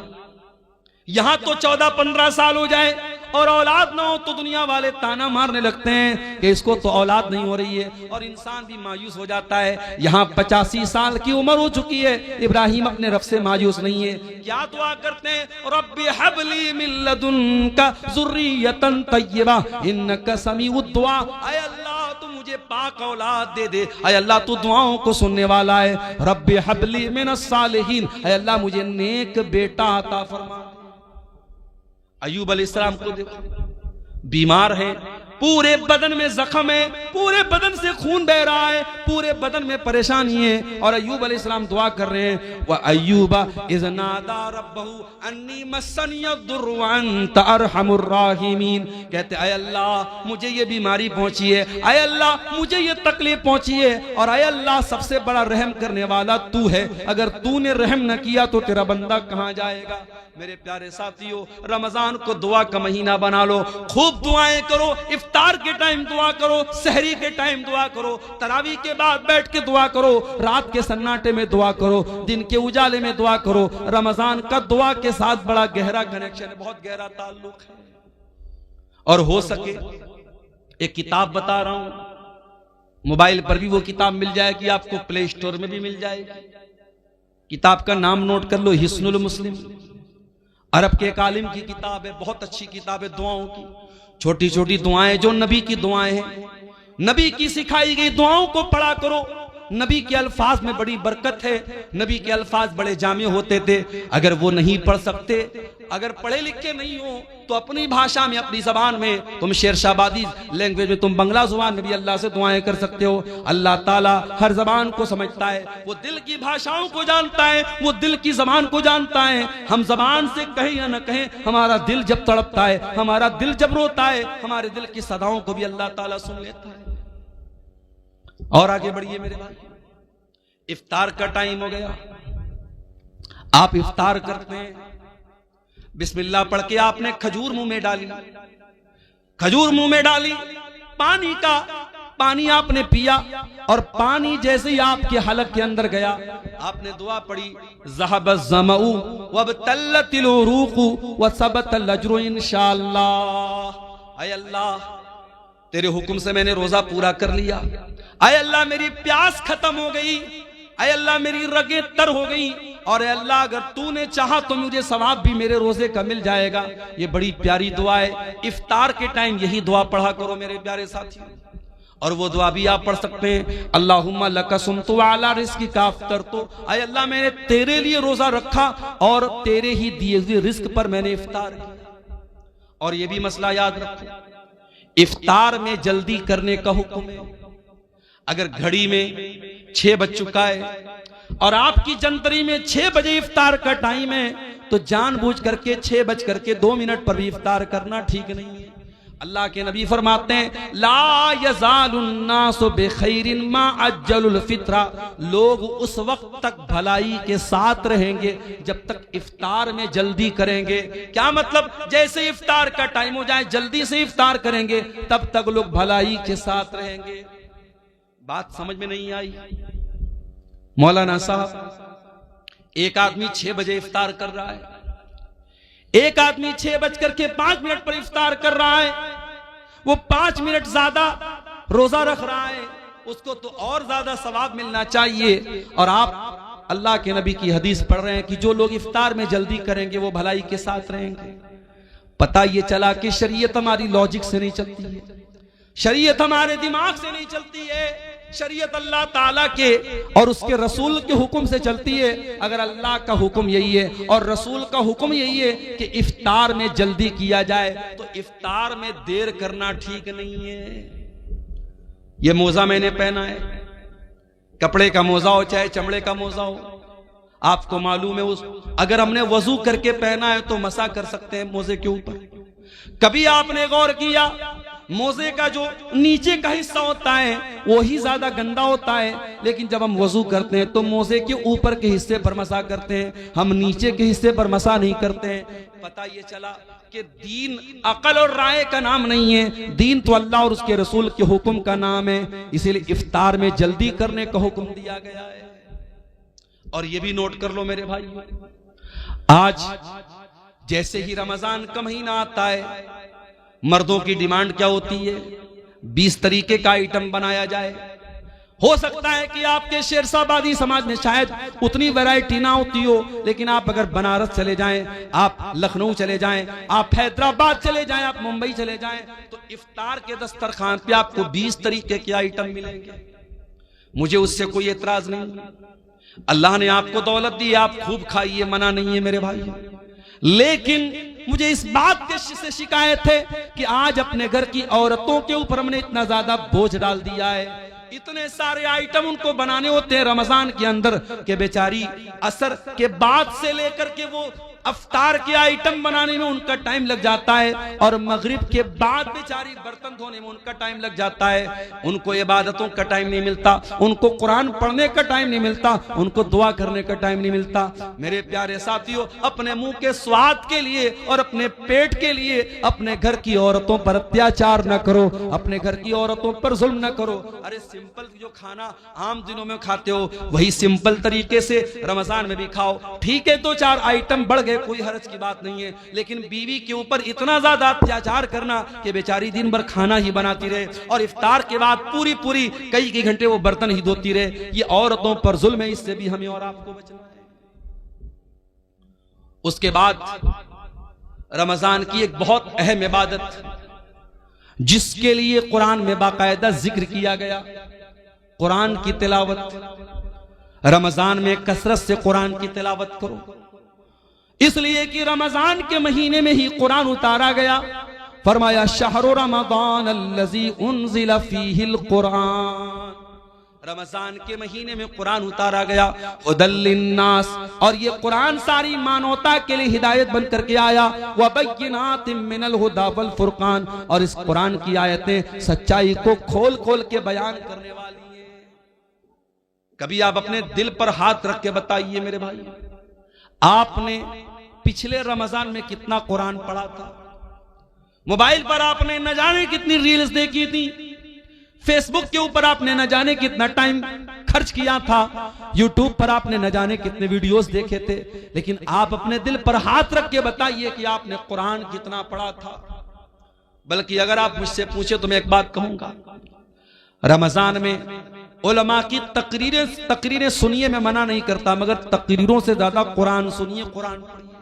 Speaker 1: यहां तो 14-15 साल हो जाए और औलाद ना हो तो दुनिया वाले ताना मारने लगते हैं कि इसको तो औलाद नहीं हो रही है, और इंसान भी मायूस हो जाता है। यहाँ 85 साल की उम्र हो चुकी है, इब्राहिम अपने रब से मायूस नहीं है। क्या दुआ करते हैं, रब्बी हबली मिन लदुनका ज़ुर्रियतन तय्यबा इन्नका समीउद दुआ। ऐ अल्लाह तू मुझे पाक औलाद दे दे, ऐ अल्लाह तू दुआओं को सुनने वाला है। रब्बी हबली मिनस सालिहीन, ऐ अल्लाह मुझे नेक बेटा अता फरमा। अय्यूब अलैहिस्सलाम को देखो, बीमार है, पूरे बदन में जख्म है, पूरे बदन से खून बह रहा है, पूरे बदन में परेशानी है, और अय्यूब अलैहिस्सलाम दुआ कर रहे हैं, व अय्यूबा इज़ नादा रब्बहू अन्नी मस्सनियद्दुर्रु व अंत अरहमुर राहिमीन। कहते अय अल्लाह मुझे ये बीमारी पहुंची है, अय अल्लाह मुझे ये तकलीफ पहुंची है, और अय अल्लाह सबसे बड़ा रहम करने वाला तू है, अगर तूने रहम न किया तो तेरा बंदा कहां जाएगा। मेरे प्यारे साथियों, रमजान को दुआ का महीना बना लो, खूब दुआएं करो, इफ्तार के टाइम दुआ करो, सहरी के टाइम दुआ करो, तरावी के बाद बैठ के दुआ करो, रात के सन्नाटे में दुआ करो, दिन के उजाले में दुआ करो। रमजान का दुआ के साथ बड़ा गहरा कनेक्शन है, बहुत गहरा ताल्लुक है। और हो सके एक किताब बता रहा हूं, मोबाइल पर भी वो किताब मिल जाएगी आपको, प्ले स्टोर में भी मिल जाएगी। किताब का नाम नोट कर लो, हिस्नुल मुस्लिम, अरब के एक आलिम की किताब है, बहुत अच्छी किताब है दुआओं की, छोटी छोटी दुआएं जो नबी की दुआएं हैं, नबी की सिखाई गई दुआओं को पढ़ा करो। नबी के अल्फाज में बड़ी बरकत है, नबी के अल्फाज बड़े जामे होते थे। अगर वो नहीं पढ़ सकते, अगर पढ़े लिखे नहीं हो, तो अपनी भाषा में, अपनी जबान में, तुम शेरशाबादी लैंग्वेज में, तुम बंगला जुबान में भी अल्लाह से दुआएं कर सकते हो। अल्लाह ताला हर जबान को समझता है, वो दिल की भाषाओं को जानता है, वो दिल की जबान को जानता है। हम जबान से कहें या न कहें, हमारा दिल जब तड़पता है, हमारा दिल जब रोता है, हमारे दिल की सदाओं को भी अल्लाह ताला सुन लेता है। और आगे बढ़िए मेरे भाई, इफ्तार का टाइम हो गया। आप इफ्तार करते हैं, बिस्मिल्लाह पढ़ के आपने खजूर मुंह में डाली, खजूर मुंह में डाली, पानी आपने पिया, और पानी जैसे ही आपके हलक के अंदर गया, आपने दुआ पढ़ी, ज़हबज़ ज़मऊ वबतल्लतिल उरूक़ु वसबतल अज्रु इंशाअल्लाह। ऐ अल्लाह तेरे हुक्म से मैंने रोजा पूरा कर लिया, ऐ अल्लाह मेरी प्यास खत्म हो गई, ऐ अल्लाह मेरी रगें तर हो गई, और ऐ अल्लाह अगर तूने चाहा तो मुझे सवाब भी मेरे रोजे का मिल जाएगा। ये बड़ी प्यारी दुआ है, इफ्तार के टाइम यही दुआ पढ़ा करो मेरे प्यारे साथियों। और वो दुआ भी आप पढ़ सकते हैं, अल्लाहुम्मा लका सुमतु व अला रिज़्क़िका अफ़्तरतु, ऐ अल्लाह मैंने तेरे लिए रोजा रखा और तेरे ही दिए हुए रिस्क पर मैंने इफ्तार किया। और ये भी मसला याद रखो, इफ्तार में जल्दी करने का हुक्म है। अगर घड़ी में 6 बज चुका है और आपकी जंतरी में 6 बजे इफ्तार का टाइम है, तो जानबूझ करके 6 बज करके 2 मिनट पर भी इफ्तार करना ठीक नहीं है। अल्लाह के नबी फरमाते हैं, ला यज़ालुन्नासु बिखैरिन मा अज्जलुल फित्रा, लोग उस वक्त तक भलाई के साथ रहेंगे जब तक इफ्तार में जल्दी करेंगे। क्या मतलब, जैसे इफ्तार का टाइम हो जाए जल्दी से इफ्तार करेंगे, तब तक लोग भलाई के साथ रहेंगे। बात समझ में नहीं आई? मौलाना साहब, एक आदमी 6 बजे इफ्तार कर रहा है, एक आदमी 6:05 पर इफ्तार कर रहा है, वो 5 मिनट ज्यादा रोजा रख रहा है, उसको तो और ज्यादा सवाब मिलना चाहिए। और आप अल्लाह के नबी की हदीस पढ़ रहे हैं कि जो लोग इफ्तार में जल्दी करेंगे वो भलाई के साथ रहेंगे। पता ये चला कि शरीयत हमारी लॉजिक से नहीं चलती है, शरीयत हमारे दिमाग से नहीं चलती है, शरीयत अल्लाह ताला के और उसके रसूल के हुक्म से चलती है। अगर अल्लाह का हुक्म यही है और रसूल का हुक्म यही है कि इफ्तार में जल्दी किया जाए, तो इफ्तार में देर करना ठीक नहीं है। ये मोजा मैंने पहना है, कपड़े का मोजा हो चाहे चमड़े का मोजा हो, आपको मालूम है उस अगर हमने वजू करके पहना है तो मसा कर सकते हैं मोजे के ऊपर। कभी आपने गौर किया, मोजे का जो नीचे का हिस्सा होता है वो ही ज्यादा गंदा होता है, लेकिन जब हम वजू करते हैं तो मोजे के ऊपर के हिस्से पर मसा करते हैं, हम नीचे के हिस्से पर मसा नहीं करते हैं। पता ये चला कि दीन अकल और राय का नाम नहीं है, दीन तो अल्लाह और उसके रसूल के हुक्म का नाम है। इसीलिए इफ्तार में जल्दी करने का हुक्म दिया गया है। और ये भी नोट कर लो मेरे भाई, आज जैसे ही रमजान का महीना आता है, मर्दों की डिमांड क्या होती है, 20 तरीके का आइटम बनाया जाए। हो सकता है कि आपके शेरशाबादी समाज में शायद उतनी वैरायटी ना होती हो, लेकिन आप अगर बनारस चले जाएं, आप लखनऊ चले जाएं, आप हैदराबाद चले जाएं, आप मुंबई चले जाएं, तो इफ्तार के दस्तरखान पे आपको 20 तरीके के आइटम मिलेंगे। मुझे उससे कोई एतराज नहीं, अल्लाह ने आपको दौलत दी, आप खूब खाइए, मना नहीं है मेरे भाई, लेकिन मुझे इस बात के से शिकायत है कि आज अपने घर की औरतों के ऊपर हमने इतना ज्यादा बोझ डाल दिया है, इतने सारे आइटम उनको बनाने होते हैं रमजान के अंदर कि बेचारी असर के बाद से लेकर के वो अफ्तार के आइटम बनाने में उनका टाइम लग जाता है, और मगरिब के बाद बेचारी बर्तन धोने में उनका टाइम लग जाता है। उनको इबादतों का टाइम नहीं मिलता, उनको कुरान पढ़ने का टाइम नहीं मिलता, उनको दुआ करने का टाइम नहीं मिलता। मेरे प्यारे साथियों, अपने मुंह के स्वाद के लिए और अपने पेट के लिए अपने घर की औरतों पर अत्याचार न करो, अपने घर की औरतों पर जुल्म न करो। अरे सिंपल जो खाना आम दिनों में खाते हो वही सिंपल तरीके से रमजान में भी खाओ। ठीक है, 2-4 आइटम बढ़ गए, कोई हर्ज की बात नहीं है, लेकिन बीवी के ऊपर इतना ज्यादा अत्याचार करना कि बेचारी दिन भर खाना ही बनाती रहे और इफ्तार के बाद पूरी कई घंटे वो बर्तन ही धोती रहे, ये औरतों पर जुल्म है। इससे भी हमें और आपको बचना है। उसके बाद रमजान की एक बहुत अहम इबादत जिसके लिए कुरान में बाकायदा जिक्र किया गया, कुरान की तिलावत। रमजान में कसरत से कुरान की तिलावत करो, इसलिए कि रमजान के महीने में ही कुरान उतारा गया। फरमाया शहरु रमजान अल्लज़ी उन्ज़िला फ़ीहिल कुरान, रमजान के महीने में कुरान उतारा गया। हुदल लिन्नास, और ये कुरान सारी मानवता के लिए हिदायत बन करके आया। व बय्यिनातिम मिनल हुदा वल फुरकान, और इस कुरान की आयतें सच्चाई को खोल खोल के बयान करने वाली हैं। कभी आप अपने दिल पर हाथ रख के बताइए मेरे भाई, आपने पिछले रमजान में कितना कुरान पढ़ा था? मोबाइल पर आपने न जाने कितनी रील्स देखी थी, फेसबुक के ऊपर आपने न जाने कितना टाइम खर्च किया था, यूट्यूब पर आपने न जाने कितने वीडियोस देखे थे, लेकिन आप अपने दिल पर हाथ रख के बताइए कि आपने कुरान कितना पढ़ा था। बल्कि अगर आप मुझसे पूछे तो मैं एक बात कहूंगा, रमजान में उलमा की तकरीरें सुनिए, मैं मना नहीं करता, मगर तकरीरों से ज्यादा कुरान सुनिए, कुरान पढ़िए।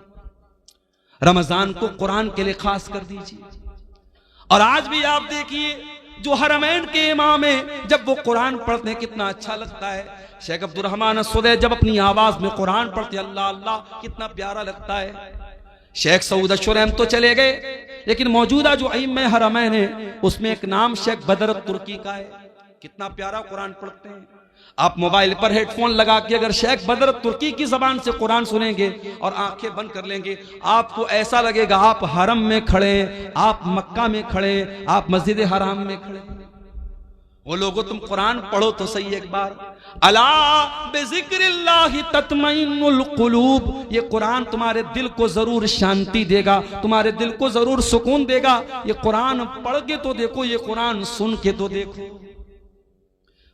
Speaker 1: रमजान को कुरान के लिए खास कर दीजिए। और आज भी आप देखिए जो हरमैन के इमाम है, जब वो कुरान पढ़ते हैं कितना अच्छा लगता है। शेख अब्दुल रहमान अस्सुदैई जब अपनी आवाज में कुरान पढ़ते अल्लाह अल्लाह, कितना प्यारा लगता है। शेख सऊद अशरम तो चले गए, लेकिन मौजूदा जो इमाम हरमैन है उसमें एक नाम शेख बदर तुर्की का है, कितना प्यारा कुरान पढ़ते हैं। आप मोबाइल पर हेडफोन लगा के अगर शेख बदर तुर्की की जबान से कुरान सुनेंगे और आंखें बंद कर लेंगे, आपको ऐसा लगेगा आप हरम में खड़े, आप मक्का में खड़े, आप मस्जिद हराम में खड़े। वो लोगों, तुम कुरान पढ़ो तो सही एक बार। अला बिज़िक्रिल्लाहि तत्मइन्नुल कुलूब, ये कुरान तुम्हारे दिल को जरूर शांति देगा, तुम्हारे दिल को जरूर सुकून देगा। ये कुरान पढ़ के तो देखो, ये कुरान सुन के तो देखो।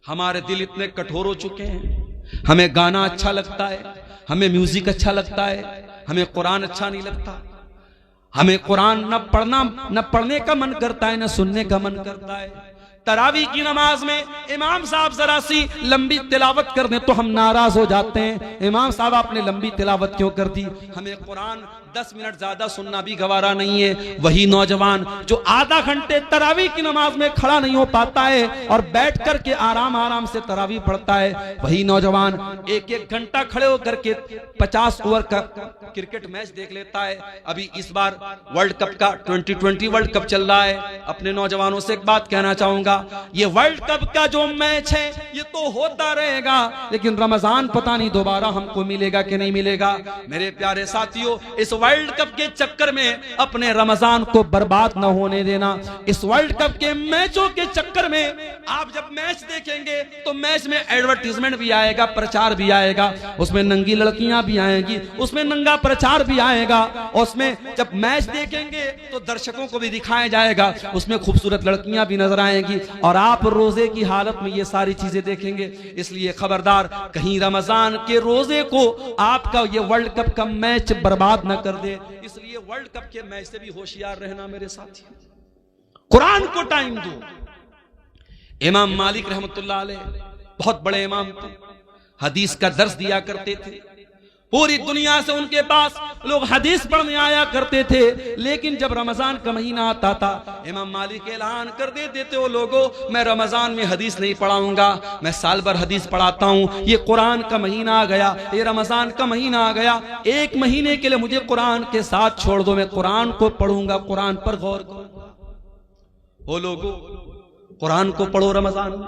Speaker 1: हमारे दिल इतने कठोर हो चुके हैं, हमें गाना अच्छा लगता है, हमें म्यूजिक अच्छा लगता है, हमें कुरान अच्छा नहीं लगता। हमें कुरान न पढ़ने का मन करता है, न सुनने का मन करता है। तरावी की नमाज में इमाम साहब जरा सी लंबी तिलावत कर दें तो हम नाराज हो जाते हैं, इमाम साहब आपने लंबी तिलावत क्यों कर दी? हमें कुरान 10 मिनट ज्यादा सुनना भी गवारा नहीं है। वही नौजवान जो आधा घंटे तरावी की नमाज में खड़ा नहीं हो पाता है और बैठ करके आराम आराम से तरावी पढ़ता है, वही नौजवान 1-1 घंटा खड़े होकर के 50 ओवर का क्रिकेट मैच देख लेता है। अभी इस बार वर्ल्ड कप का 2020 वर्ल्ड कप चल रहा है। अपने नौजवानों से एक बात कहना चाहूंगा, ये वर्ल्ड कप का जो मैच है ये तो होता रहेगा, लेकिन रमजान पता नहीं दोबारा हमको मिलेगा कि नहीं मिलेगा। मेरे प्यारे साथियों, इस वर्ल्ड कप के चक्कर में अपने रमजान को बर्बाद न होने देना। इस वर्ल्ड कप के मैचों के चक्कर में आप जब मैच देखेंगे तो मैच में एडवर्टीजमेंट भी आएगा, प्रचार भी आएगा, उसमें नंगी लड़कियां भी आएंगी, उसमें नंगा प्रचार भी आएगा। उसमें जब मैच देखेंगे तो दर्शकों को भी दिखाया जाएगा, उसमें खूबसूरत लड़कियां भी नजर आएंगी, और आप रोजे की हालत में ये सारी चीजें देखेंगे। इसलिए खबरदार, कहीं रमजान के रोजे को आपका ये वर्ल्ड कप का मैच बर्बाद न कर दे। इसलिए वर्ल्ड कप के मैच से भी होशियार रहना मेरे साथी। कुरान को टाइम दो। इमाम मालिक रहमतुल्लाह अलैह बहुत बड़े इमाम थे, हदीस का दर्स दिया करते थे। पूरी दुनिया से उनके पास लोग हदीस पढ़ने आया करते थे, लेकिन जब रमजान का महीना आता था इमाम मालिक ऐलान कर देते थे, वो लोगों मैं रमजान में हदीस नहीं पढ़ाऊंगा, मैं साल भर हदीस पढ़ाता हूं। ये कुरान का महीना आ गया, ये रमजान का महीना आ गया, एक महीने के लिए मुझे कुरान के साथ छोड़ दो, मैं कुरान को पढ़ूंगा, कुरान पर गौर करूंगा। वो लोगों कुरान को पढ़ो रमजान में,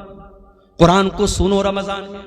Speaker 1: कुरान को सुनो रमजान में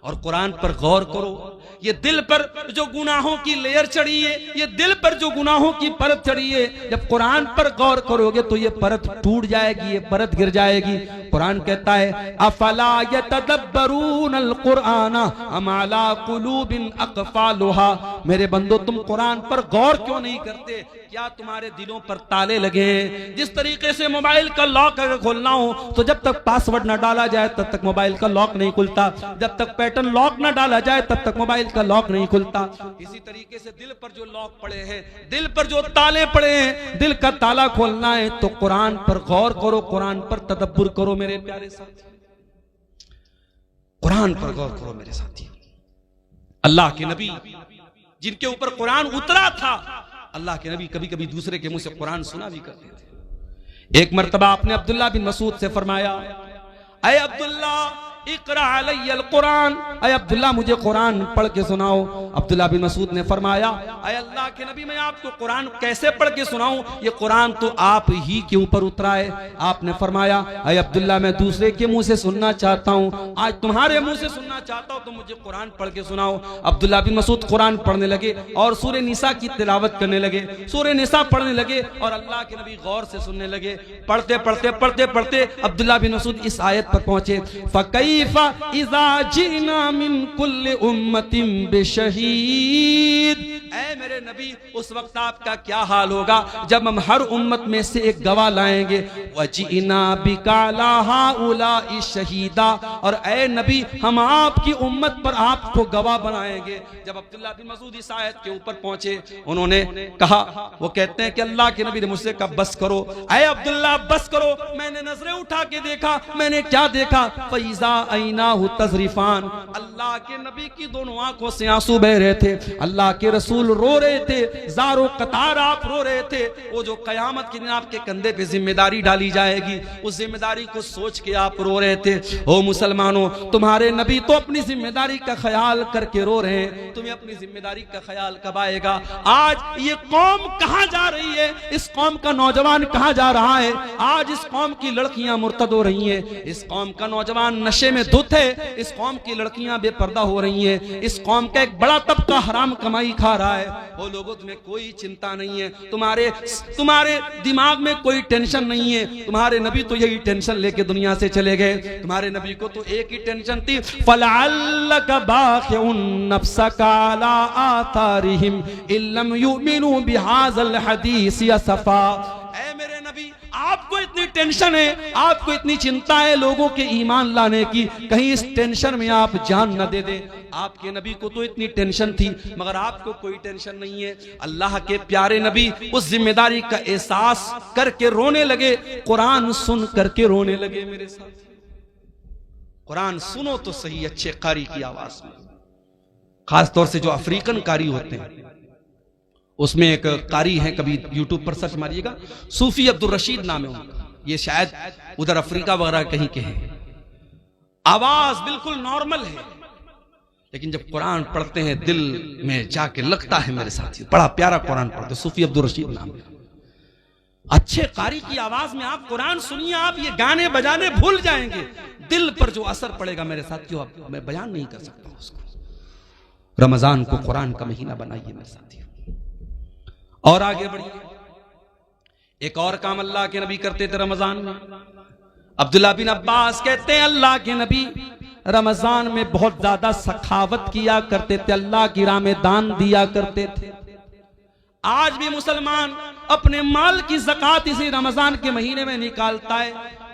Speaker 1: और कुरान पर गौर करो। ये दिल पर जो गुनाहों की लेयर चढ़ी है, ये दिल पर जो गुनाहों की परत चढ़ी है, जब कुरान पर गौर करोगे तो ये परत टूट जाएगी, ये परत गिर जाएगी। कुरान कहता है अफला यतदब्बरून अल कुरान अम अला कुलूबिन अक़फ़ालुहा, मेरे बंदो तुम कुरान पर गौर क्यों नहीं करते? क्या तुम्हारे दिलों पर ताले लगे हैं? जिस तरीके से मोबाइल का लॉक अगर खोलना हो तो जब तक पासवर्ड ना डाला जाए तब तक मोबाइल का लॉक नहीं खुलता, जब तक पैटर्न लॉक ना डाला जाए तब तक मोबाइल का लॉक नहीं खुलता। इसी तरीके से दिल पर जो लॉक पड़े हैं, दिल पर जो ताले पड़े हैं, दिल का ताला खोलना है तो कुरान पर गौर करो, कुरान पर तदब्बुर करो मेरे प्यारे साथी, कुरान पर गौर करो मेरे साथी। अल्लाह के नबी जिनके ऊपर कुरान उतरा था, अल्लाह के नबी कभी कभी दूसरे के मुंह से कुरान सुना भी करते थे। एक मर्तबा आपने अब्दुल्ला बिन मसूद से फरमाया, ऐ अब्दुल्ला इक़रा अलैयल कुरान, ऐ अब्दुल्ला मुझे कुरान पढ़ के सुनाओ। अब्दुल्ला बिन मसूद ने फरमाया, ऐ अल्लाह के नबी मैं आपको कुरान कैसे पढ़ के सुनाऊं, ये कुरान तो आप ही के ऊपर उतरा है। आपने फरमाया, ऐ अब्दुल्ला मैं दूसरे के मुंह से सुनना चाहता हूं, आज तुम्हारे मुंह से सुनना चाहता हूं तो मुझे कुरान पढ़ के सुनाओ। अब्दुल्ला बिन मसूद कुरान पढ़ने लगे और सूरह निसा की तिलावत करने लगे, सूरह निसा पढ़ने लगे और अल्लाह के नबी गौर से सुनने लगे। पढ़ते पढ़ते पढ़ते पढ़ते अब्दुल्ला बिन मसूद इस आयत पर पहुंचे, फकैफ़ इज़ा जिना मिन कुल्लि उम्मतिन बिशहीद, ऐ मेरे नबी उस वक्त आपका क्या हाल होगा जब हम हर उम्मत में से एक गवाह लाएंगे। वजीना बिका ला हाउलाई शहीदा, और ऐ नबी हम आपकी उम्मत पर आपको गवाह बनाएंगे। जब अब्दुल्ला बिन मसूद इस आयत के ऊपर पहुंचे, उन्होंने कहा, वो कहते हैं कि अल्लाह के नबी ने मुझसे कहा बस करो, ऐ अब्दुल्ला बस करो। मैंने नजरें उठा के देखा, मैंने क्या देखा, फैज़ा ऐनाहु तज़रिफान, अल्लाह के नबी की दोनों आंखों से आंसू बह रहे थे, अल्लाह के रसूल रो रहे थे, ज़ारो कतार आप रो रहे थे। वो जो कयामत के दिन आपके कंधे पे जिम्मेदारी डाली जाएगी, उस जिम्मेदारी को सोच के आप रो रहे थे। ओ मुसलमानों, तुम्हारे नबी तो अपनी जिम्मेदारी का ख्याल करके रो रहे हैं, तुम्हें अपनी जिम्मेदारी का ख्याल कब आएगा? आज ये कौम कहां जा रही है? इस कौम का नौजवान कहां जा रहा है? आज इस कौम की लड़कियां मुर्तद हो रही हैं, इस कौम का नौजवान नशे में धुत है, इस कौम की लड़कियां बेपर्दा हो रही हैं, इस कौम का एक बड़ा तबका हराम कमाई खा रहा है। वो लोगों तुम्हें कोई चिंता नहीं है, तुम्हारे दिमाग में कोई टेंशन नहीं है। तुम्हारे नबी तो यही टेंशन लेके दुनिया से चले गए। तुम्हारे नबी को तो एक ही टेंशन थी, फलअल्लक बाखिउन नफ्सका अला आथारिहिम इल्लम युमिनु बिहाज़ल हदीस असफा। ऐ मेरे नबी आपको इतनी टेंशन है, आपको इतनी चिंता है लोगों के ईमान लाने की, कहीं इस टेंशन में आप जान न दे दे। आपके नबी को तो इतनी टेंशन थी, मगर आपको कोई टेंशन नहीं है। अल्लाह के प्यारे नबी उस जिम्मेदारी का एहसास करके रोने लगे, कुरान सुन करके रोने लगे। मेरे साथ कुरान सुनो तो सही अच्छे कारी की आवाज में, खासतौर से जो अफ्रीकन कारी होते हैं। उसमें एक कारी है, कभी यूट्यूब पर सर्च मारिएगा, सूफी अब्दुल रशीद नाम है उनका, ये शायद उधर अफ्रीका वगैरह कहीं के हैं। आवाज बिल्कुल नॉर्मल है, लेकिन जब कुरान पढ़ते हैं दिल में जाके लगता है मेरे साथी, बड़ा प्यारा कुरान पढ़ते। सूफी अब्दुल रशीद नाम है। अच्छे कारी की आवाज में आप कुरान सुनिए, आप ये गाने बजाने भूल जाएंगे। दिल पर जो असर पड़ेगा मेरे साथियों, मैं बयान नहीं कर सकता उसको। रमजान को कुरान का महीना बनाइए मेरे साथियों, और आगे बढ़िए। एक और काम अल्लाह के नबी करते थे रमजान में। अब्दुल्ला बिन अब्बास कहते हैं अल्लाह के नबी रमजान में बहुत ज्यादा सखावत किया करते थे, अल्लाह की राह में दान दिया करते थे। आज भी मुसलमान अपने माल की ज़कात इसी रमजान के महीने में निकालता है।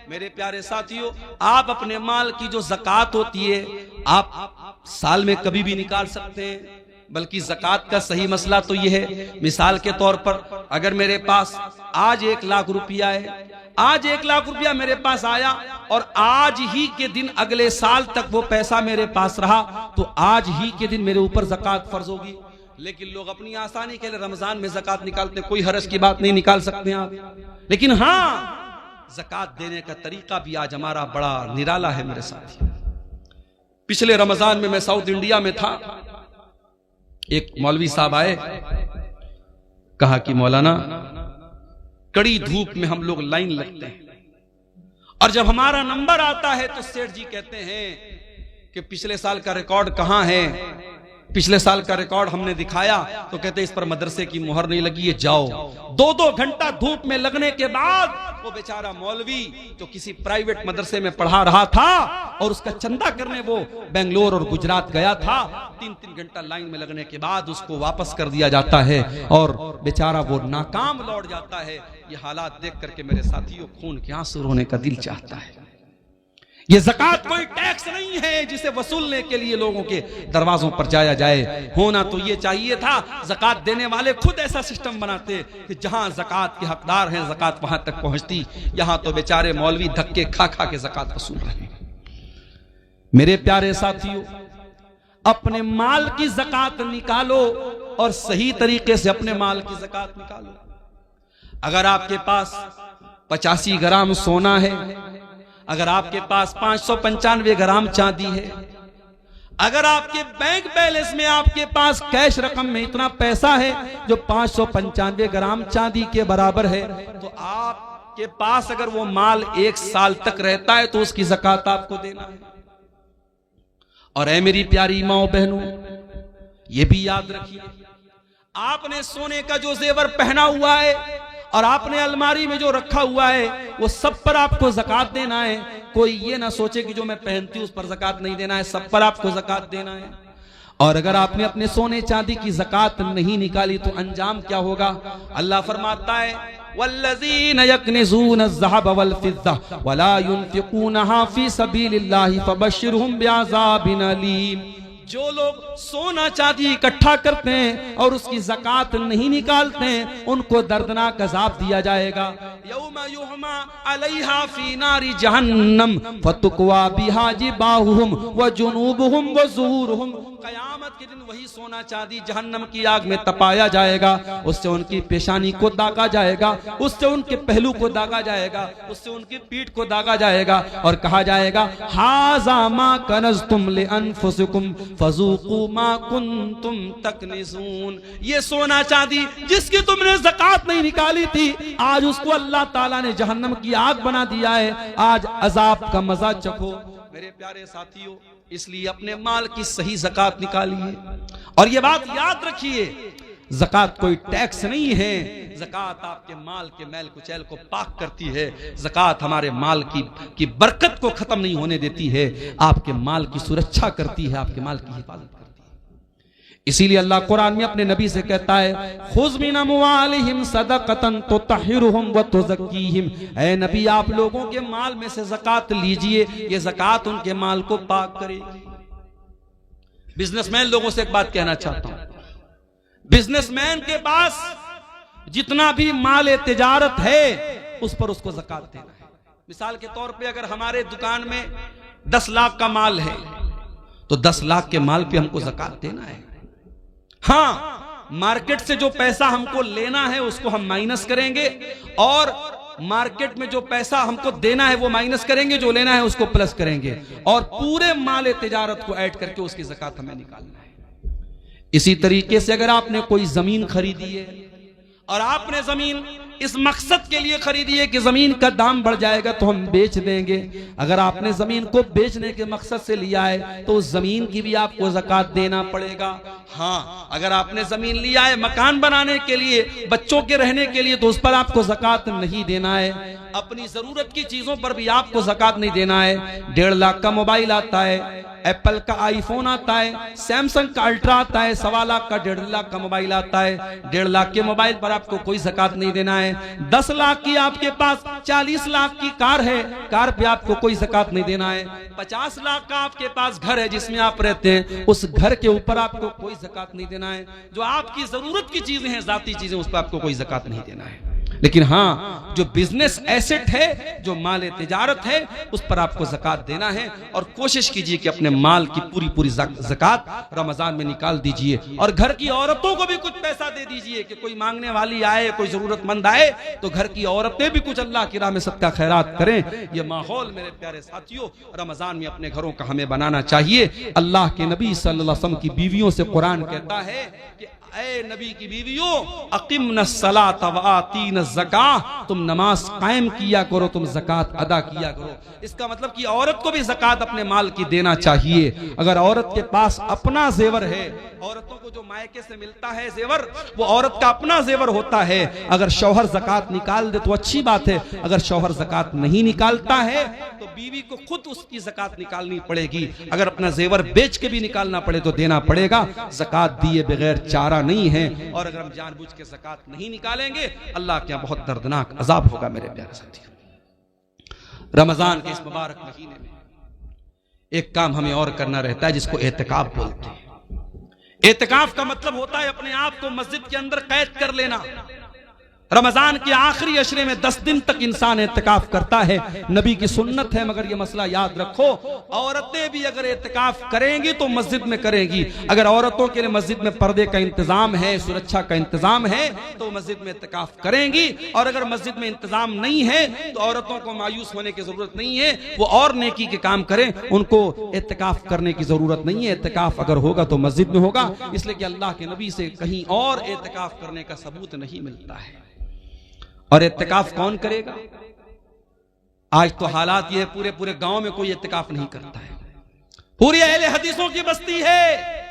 Speaker 1: मेरे प्यारे साथियों, आप अपने माल की जो ज़कात होती है आप साल में कभी भी निकाल सकते हैं, बल्कि ज़कात का सही मसला तो यह है, मिसाल के तौर पर अगर मेरे पास आज 1 लाख रुपया है, आज 1 लाख रुपया मेरे पास आया और आज ही के दिन अगले साल तक वो पैसा मेरे पास रहा, तो आज ही के दिन मेरे ऊपर ज़कात फर्ज होगी। लेकिन लोग अपनी आसानी के लिए रमजान में ज़कात निकालते, कोई हरज की बात नहीं, निकाल सकते हैं आप। लेकिन हाँ, ज़कात देने का तरीका भी आज हमारा बड़ा निराला है मेरे साथी। पिछले रमजान में मैं साउथ इंडिया में था, एक मौलवी साहब आए, कहा कि मौलाना कड़ी धूप में हम लोग लाइन लगते हैं और जब हमारा नंबर आता है तो सेठ जी कहते हैं कि पिछले साल का रिकॉर्ड कहां है, पिछले साल का रिकॉर्ड हमने दिखाया तो कहते इस पर मदरसे की मुहर नहीं लगी है, जाओ। 2-2 घंटा धूप में लगने के बाद वो बेचारा मौलवी जो किसी प्राइवेट मदरसे में पढ़ा रहा था और उसका चंदा करने वो बेंगलोर और गुजरात गया था, 3-3 घंटा लाइन में लगने के बाद उसको वापस कर दिया जाता है और बेचारा वो नाकाम लौट जाता है। ये हालात देख करके मेरे साथियों खून के आंसू रोने का दिल चाहता है। ये ज़कात कोई टैक्स नहीं है जिसे वसूलने के लिए लोगों के दरवाजों पर जाया जाए। होना तो ये चाहिए था, ज़कात देने वाले खुद ऐसा सिस्टम बनाते कि जहां ज़कात के हकदार हैं ज़कात वहां तक पहुंचती। यहां तो बेचारे मौलवी धक्के खा खा के ज़कात वसूल रहे हैं। मेरे प्यारे साथियों, अपने माल की ज़कात निकालो और सही तरीके से अपने माल की ज़कात निकालो। अगर आपके पास 85 ग्राम सोना है, अगर आपके पास 595 ग्राम चांदी है, अगर आपके बैंक बैलेंस में आपके पास कैश रकम में इतना पैसा है जो 595 ग्राम चांदी के बराबर है, तो आपके पास अगर वो माल 1 साल तक रहता है तो उसकी ज़कात आपको देना है। और ऐ मेरी प्यारी माओ बहनों, ये भी याद रखिए, आपने सोने का जो जेवर पहना हुआ है और आपने अलमारी में जो रखा हुआ है वो सब पर आपको ज़कात देना है। कोई ये ना सोचे कि जो मैं पहनती हूं उस पर ज़कात नहीं देना है, सब पर आपको ज़कात देना है। और अगर आपने अपने सोने चांदी की ज़कात नहीं निकाली तो अंजाम क्या होगा? अल्लाह फरमाता है, वल्लज़ीन यक्निज़ून अज़्ज़हब वल-फ़िज़्ज़ा वला युनफ़िक़ूनहा फ़ी सबीलिल्लाहि फ़बश्शिरहुम बिअज़ाबिन अलीम। जो लोग सोना चांदी इकट्ठा करते हैं और उसकी ज़कात नहीं निकालते हैं, उनको दर्दनाक अज़ाब दिया जाएगा। यौमा युहमा अलैहा फी नारी जहन्नम फतुक्वा बिहा जिबाहुहुम व जुनूबुहुम व ज़ुहूरुहुम। क़यामत के दिन वही सोना चांदी जहन्नम की आग में तपाया जाएगा, उससे उनकी पेशानी को दागा जाएगा, उससे उनके पहलू को दागा जाएगा, उससे उनकी पीठ को दागा जाएगा और कहा जाएगा, हाज़ा मा कनज़्तुम लिअन्फुसिकुम फज़ूक़ू मा कुन्तुम तकनिज़ून। ये सोना चांदी जिसकी तुमने ज़कात नहीं निकाली थी, आज उसको अल्लाह ताला ने जहन्नम की आग बना दिया है, आज अजाब का मजा चखो। मेरे प्यारे साथियों, इसलिए अपने माल की सही ज़कात निकालिए और ये बात याद रखिए, ज़कात कोई टैक्स नहीं है। ज़कात आपके माल के मैल कुचैल को पाक करती है। ज़कात हमारे माल की बरकत को खत्म नहीं होने देती है, आपके माल की सुरक्षा करती है, आपके माल की हिफाजत करती है। इसीलिए अल्लाह कुरान में अपने नबी से कहता है, खुज़ मिन अम्वालिहिम सदक़तन तुतहिरुहुम व तुज़क्कीहिम। ऐ नबी, आप लोगों के माल में से ज़कात लीजिए, ये ज़कात उनके माल को पाक करेगी। बिजनेसमैन लोगों से एक बात कहना चाहता हूं, बिजनेसमैन के पास जितना भी माल तिजारत है उस पर उसको ज़कात देना है। मिसाल के तौर पे अगर हमारे दुकान में 10 लाख का माल है तो 10 लाख के माल पे हमको ज़कात देना है। हाँ, मार्केट से जो पैसा हमको लेना है उसको हम माइनस करेंगे और मार्केट में जो पैसा हमको देना है वो माइनस करेंगे, जो लेना है उसको प्लस करेंगे और पूरे माल तिजारत को ऐड करके उसकी ज़कात हमें निकालना है। इसी तरीके से अगर आपने कोई जमीन खरीदी है और आपने जमीन इस मकसद के लिए खरीदी है कि जमीन का दाम बढ़ जाएगा तो हम बेच देंगे, अगर आपने जमीन को बेचने के मकसद से लिया है तो उस जमीन की भी आपको ज़कात देना पड़ेगा। हाँ, अगर आपने जमीन लिया है मकान बनाने के लिए, बच्चों के रहने के लिए, तो उस पर आपको ज़कात नहीं देना है। अपनी जरूरत की चीजों पर भी आपको ज़कात नहीं देना है। 1.5 लाख का मोबाइल आता है, एप्पल का आईफोन आता है, सैमसंग का अल्ट्रा आता है, 1.25 लाख का 1.5 लाख का मोबाइल आता है। 1.5 लाख के मोबाइल पर आपको कोई ज़कात नहीं देना है। 10 लाख की आपके पास 40 लाख की कार है, कार पे आपको कोई ज़कात नहीं देना है। 50 लाख का आपके पास घर है जिसमें आप रहते हैं, उस घर के ऊपर आपको कोई ज़कात नहीं देना है। जो आपकी जरूरत की चीजें हैं, जाती चीजें, उस पर आपको कोई ज़कात नहीं देना है। लेकिन हाँ, जो बिजनेस एसेट है, जो माल तिजारत है, उस पर आपको ज़कात देना है। और कोशिश कीजिए कि अपने माल की पूरी पूरी ज़कात रमजान में निकाल दीजिए। और घर की औरतों को भी कुछ पैसा दे दीजिए कि कोई मांगने वाली आए, कोई जरूरतमंद आए तो घर की औरतें भी कुछ अल्लाह की राह में सदका खैरात करें। ये माहौल मेरे प्यारे साथियों रमजान में अपने घरों का हमें बनाना चाहिए। अल्लाह के नबी सल्लल्लाहु अलैहि वसल्लम की बीवियों से कुरान कहता है कि ऐ नबी की बीवियों, अक़िमनस्सलात व आतीनज़्ज़काह, तुम नमाज कायम किया करो, तुम ज़कात अदा किया करो। इसका मतलब कि औरत को भी ज़कात अपने माल की देना चाहिए। अगर औरत के पास अपना जेवर है, औरतों को जो मायके से मिलता है जेवर, वो औरत का अपना जेवर होता है। अगर शौहर ज़कात निकाल दे तो अच्छी बात है, अगर शौहर ज़कात नहीं निकालता है तो बीवी को खुद उसकी ज़कात निकालनी पड़ेगी। अगर अपना जेवर बेच के भी निकालना पड़े तो देना पड़ेगा। ज़कात दिए बगैर चारा नहीं है। और अगर हम जानबूझ के ज़कात नहीं निकालेंगे, अल्लाह के यहाँ बहुत दर्दनाक अजाब होगा। मेरे प्यारे साथियों, रमजान के इस मुबारक महीने में एक काम हमें और करना रहता है, जिसको एतिकाफ बोलते हैं। एतिकाफ का मतलब होता है अपने आप को मस्जिद के अंदर कैद कर लेना। रमजान के आखिरी अशरे में 10 दिन तक इंसान एतिकाफ करता है। नबी की सुन्नत है, मगर ये मसला याद रखो, औरतें भी अगर एतिकाफ करेंगी तो मस्जिद में करेंगी। अगर औरतों के लिए मस्जिद में पर्दे का इंतजाम है, सुरक्षा का इंतजाम है, तो मस्जिद में एतिकाफ करेंगी। और अगर मस्जिद में इंतजाम नहीं है तो औरतों को मायूस होने की जरूरत नहीं है, वो और नेकी के काम करें, उनको एतिकाफ करने की जरूरत नहीं है। एतिकाफ अगर होगा तो मस्जिद में होगा, इसलिए कि अल्लाह के नबी से कहीं और एतिकाफ करने का सबूत नहीं मिलता है। और इत्तिकाफ कौन करेगा? आज तो हालात ये है, पूरे पूरे गांव में कोई इत्तिकाफ नहीं करता है। पूरी अहले हदीसों की बस्ती है,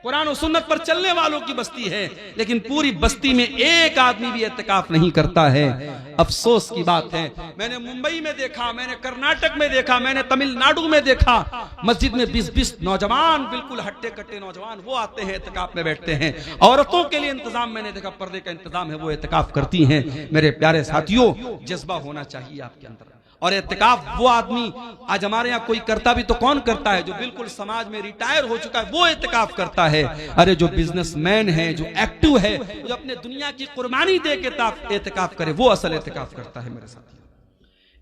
Speaker 1: कुरान और सुन्नत पर चलने वालों की बस्ती है, लेकिन पूरी बस्ती में एक आदमी भी इत्तिकाफ नहीं करता है। अफसोस की बात है। मैंने मुंबई में देखा, मैंने कर्नाटक में देखा, मैंने तमिलनाडु में देखा, मस्जिद में 20-20 नौजवान, बिल्कुल हट्टे कट्टे नौजवान, वो आते हैं इत्तिकाफ में बैठते हैं। औरतों के लिए इंतजाम मैंने देखा, पर्दे का इंतजाम है, वो इत्तिकाफ करती हैं। मेरे प्यारे साथियों, जज्बा होना चाहिए आपके अंदर। और इत्तिकाफ वो आदमी, आज हमारे यहाँ कोई करता भी तो कौन करता है? जो बिल्कुल समाज में रिटायर हो चुका है, वो इत्तिकाफ करता है। अरे जो बिजनेसमैन है, जो एक्टिव है, जो अपने दुनिया की कुर्बानी दे के इत्तिकाफ करे, वो असल इत्तिकाफ करता है। मेरे साथ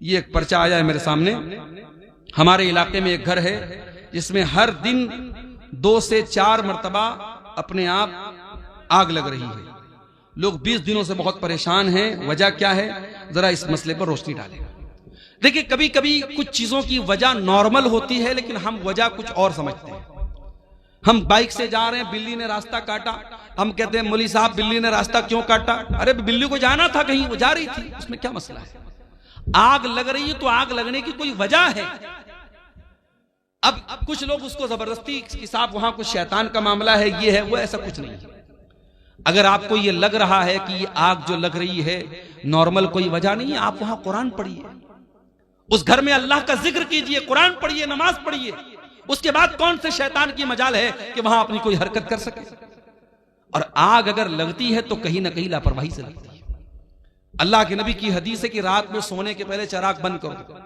Speaker 1: ये एक पर्चा आया है मेरे सामने। हमारे इलाके में एक घर है जिसमें हर दिन 2 से 4 मरतबा अपने आप आग लग रही है। लोग 20 दिनों से बहुत परेशान हैं। वजह क्या है? जरा इस मसले पर रोशनी डालें। देखिए, कभी कभी कुछ चीजों की वजह नॉर्मल होती है, लेकिन हम वजह कुछ और समझते हैं। हम बाइक से जा रहे हैं, बिल्ली ने रास्ता काटा, हम कहते हैं मौलवी साहब बिल्ली ने रास्ता क्यों काटा? अरे बिल्ली को जाना था कहीं, वो जा रही थी, उसमें क्या मसला है? आग लग रही है तो आग लगने की कोई वजह है। अब कुछ लोग उसको जबरदस्ती कि साहब वहां कुछ शैतान का मामला है, ये है वो, ऐसा कुछ नहीं है। अगर आपको ये लग रहा है कि ये आग जो लग रही है नॉर्मल कोई वजह नहीं है, आप वहां कुरान पढ़िए, उस घर में अल्लाह का जिक्र कीजिए, कुरान पढ़िए, नमाज पढ़िए। उसके बाद कौन से शैतान की मजाल है कि वहां अपनी कोई हरकत कर सके? और आग अगर लगती है तो कहीं ना कहीं लापरवाही से लगती है। अल्लाह के नबी की हदीस है कि रात में सोने के पहले चिराग बंद करो।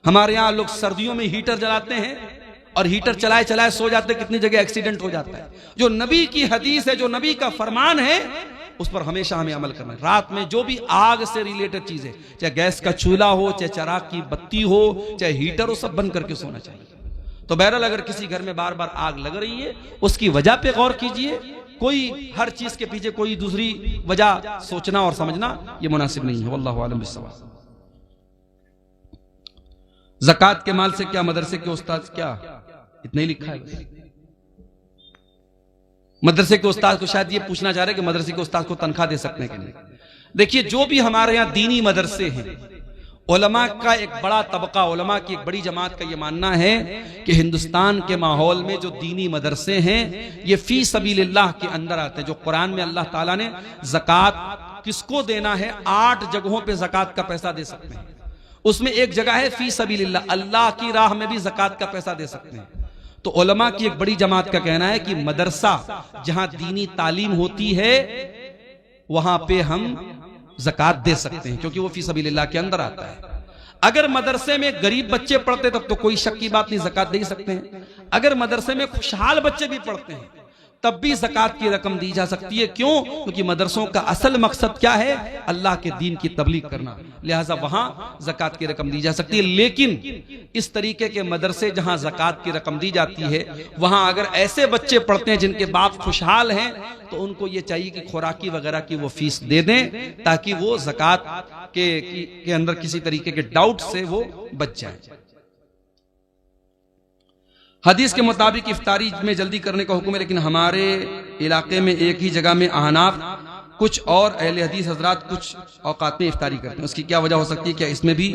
Speaker 1: हमारे यहां लोग सर्दियों में हीटर जलाते हैं और हीटर चलाए चलाए सो जाते, कितनी जगह एक्सीडेंट हो जाता है। जो नबी की हदीस है, जो नबी का फरमान है, उस पर हमेशा हमें अमल करना है। रात में जो भी आग से रिलेटेड चीजें, चाहे गैस का चूल्हा हो, चाहे चिराग की बत्ती हो, चाहे हीटर हो, सब बंद करके सोना चाहिए। तो बहरहाल अगर किसी घर में बार बार आग लग रही है, उसकी वजह पे गौर कीजिए। कोई हर चीज के पीछे कोई दूसरी वजह सोचना और समझना ये मुनासिब नहीं है। वल्लाहु आलम बिस्सवाब। ज़कात के माल से क्या मदरसे के उस्ताद, क्या इतना ही लिखा है? मदरसे के उस्ताद को शायद ये पूछना चाह रहे हैं कि मदरसे के उस्ताद को तनख्वाह दे सकते हैं कि नहीं। देखिए, जो भी हमारे यहाँ दीनी मदरसे हैं, उलमा का एक बड़ा तबका, उलमा की एक बड़ी जमात का ये मानना है कि हिंदुस्तान के माहौल में जो दीनी मदरसे हैं ये फी सबीलिल्लाह के अंदर आते हैं। जो कुरान में अल्लाह ताला ने ज़कात किसको देना है, 8 जगहों पे ज़कात का पैसा दे सकते हैं। उसमें एक जगह है फी सबीलिल्लाह, अल्लाह की राह में भी ज़कात का पैसा दे सकते हैं। तो उलमा की एक बड़ी जमात का कहना है कि मदरसा जहां दीनी तालीम होती है वहां पे हम ज़कात दे सकते हैं, क्योंकि वो फी सबीलिल्लाह के अंदर आता है। अगर मदरसे में गरीब बच्चे पढ़ते तब तो कोई शक की बात नहीं, ज़कात दे सकते हैं। अगर मदरसे में खुशहाल बच्चे भी पढ़ते हैं तब भी ज़कात की रकम दी जा सकती है। क्यों? क्योंकि मदरसों का असल मकसद क्या है? अल्लाह के दीन की तबलीग करना, लिहाजा वहां ज़कात की रकम दी जा सकती है। लेकिन इस तरीके के मदरसे जहां ज़कात की रकम दी जाती है वहां अगर ऐसे बच्चे पढ़ते हैं जिनके बाप खुशहाल हैं तो उनको ये चाहिए कि खुराकी वगैरह की वो फीस दे दें ताकि वो ज़कात के अंदर किसी तरीके के डाउट से वो बच जाए। हदीस के मुताबिक इफ्तारी में जल्दी करने का हुक्म है, लेकिन हमारे इलाके में एक ही जगह में अहनाफ कुछ और अहले हदीस हजरात कुछ औकात में इफ्तारी करते हैं। उसकी क्या वजह हो सकती है? क्या इसमें भी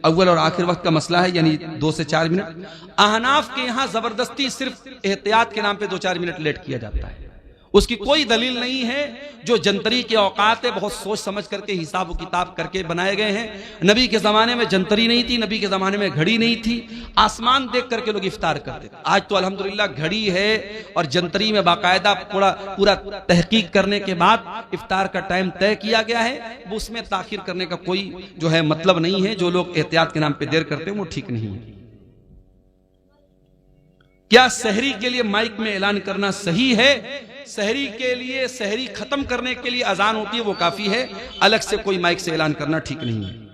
Speaker 1: अव्वल और आखिर वक्त का मसला है, यानी 2 से 4 मिनट? अहनाफ के यहाँ जबरदस्ती सिर्फ एहतियात के नाम पे 2-4 मिनट लेट किया जाता है, उसकी कोई दलील नहीं है। जो जंतरी के औकात है बहुत सोच समझ करके हिसाब व किताब करके बनाए गए हैं। नबी के जमाने में जंतरी नहीं थी, नबी के जमाने में घड़ी नहीं थी, आसमान देख करके लोग इफ्तार करते थे। आज तो अल्हम्दुलिल्लाह घड़ी है और जंतरी में बाकायदा पूरा तहकीक करने के बाद इफ्तार का टाइम तय किया गया है। वो उसमें ताखिर करने का कोई जो है मतलब नहीं है। जो लोग एहतियात के नाम पे देर करते हैं वो ठीक नहीं है। क्या सहरी के लिए माइक में ऐलान करना सही है? सहरी के लिए, सहरी खत्म करने के लिए अजान होती है वो काफी है, अलग से कोई माइक से ऐलान करना ठीक नहीं है।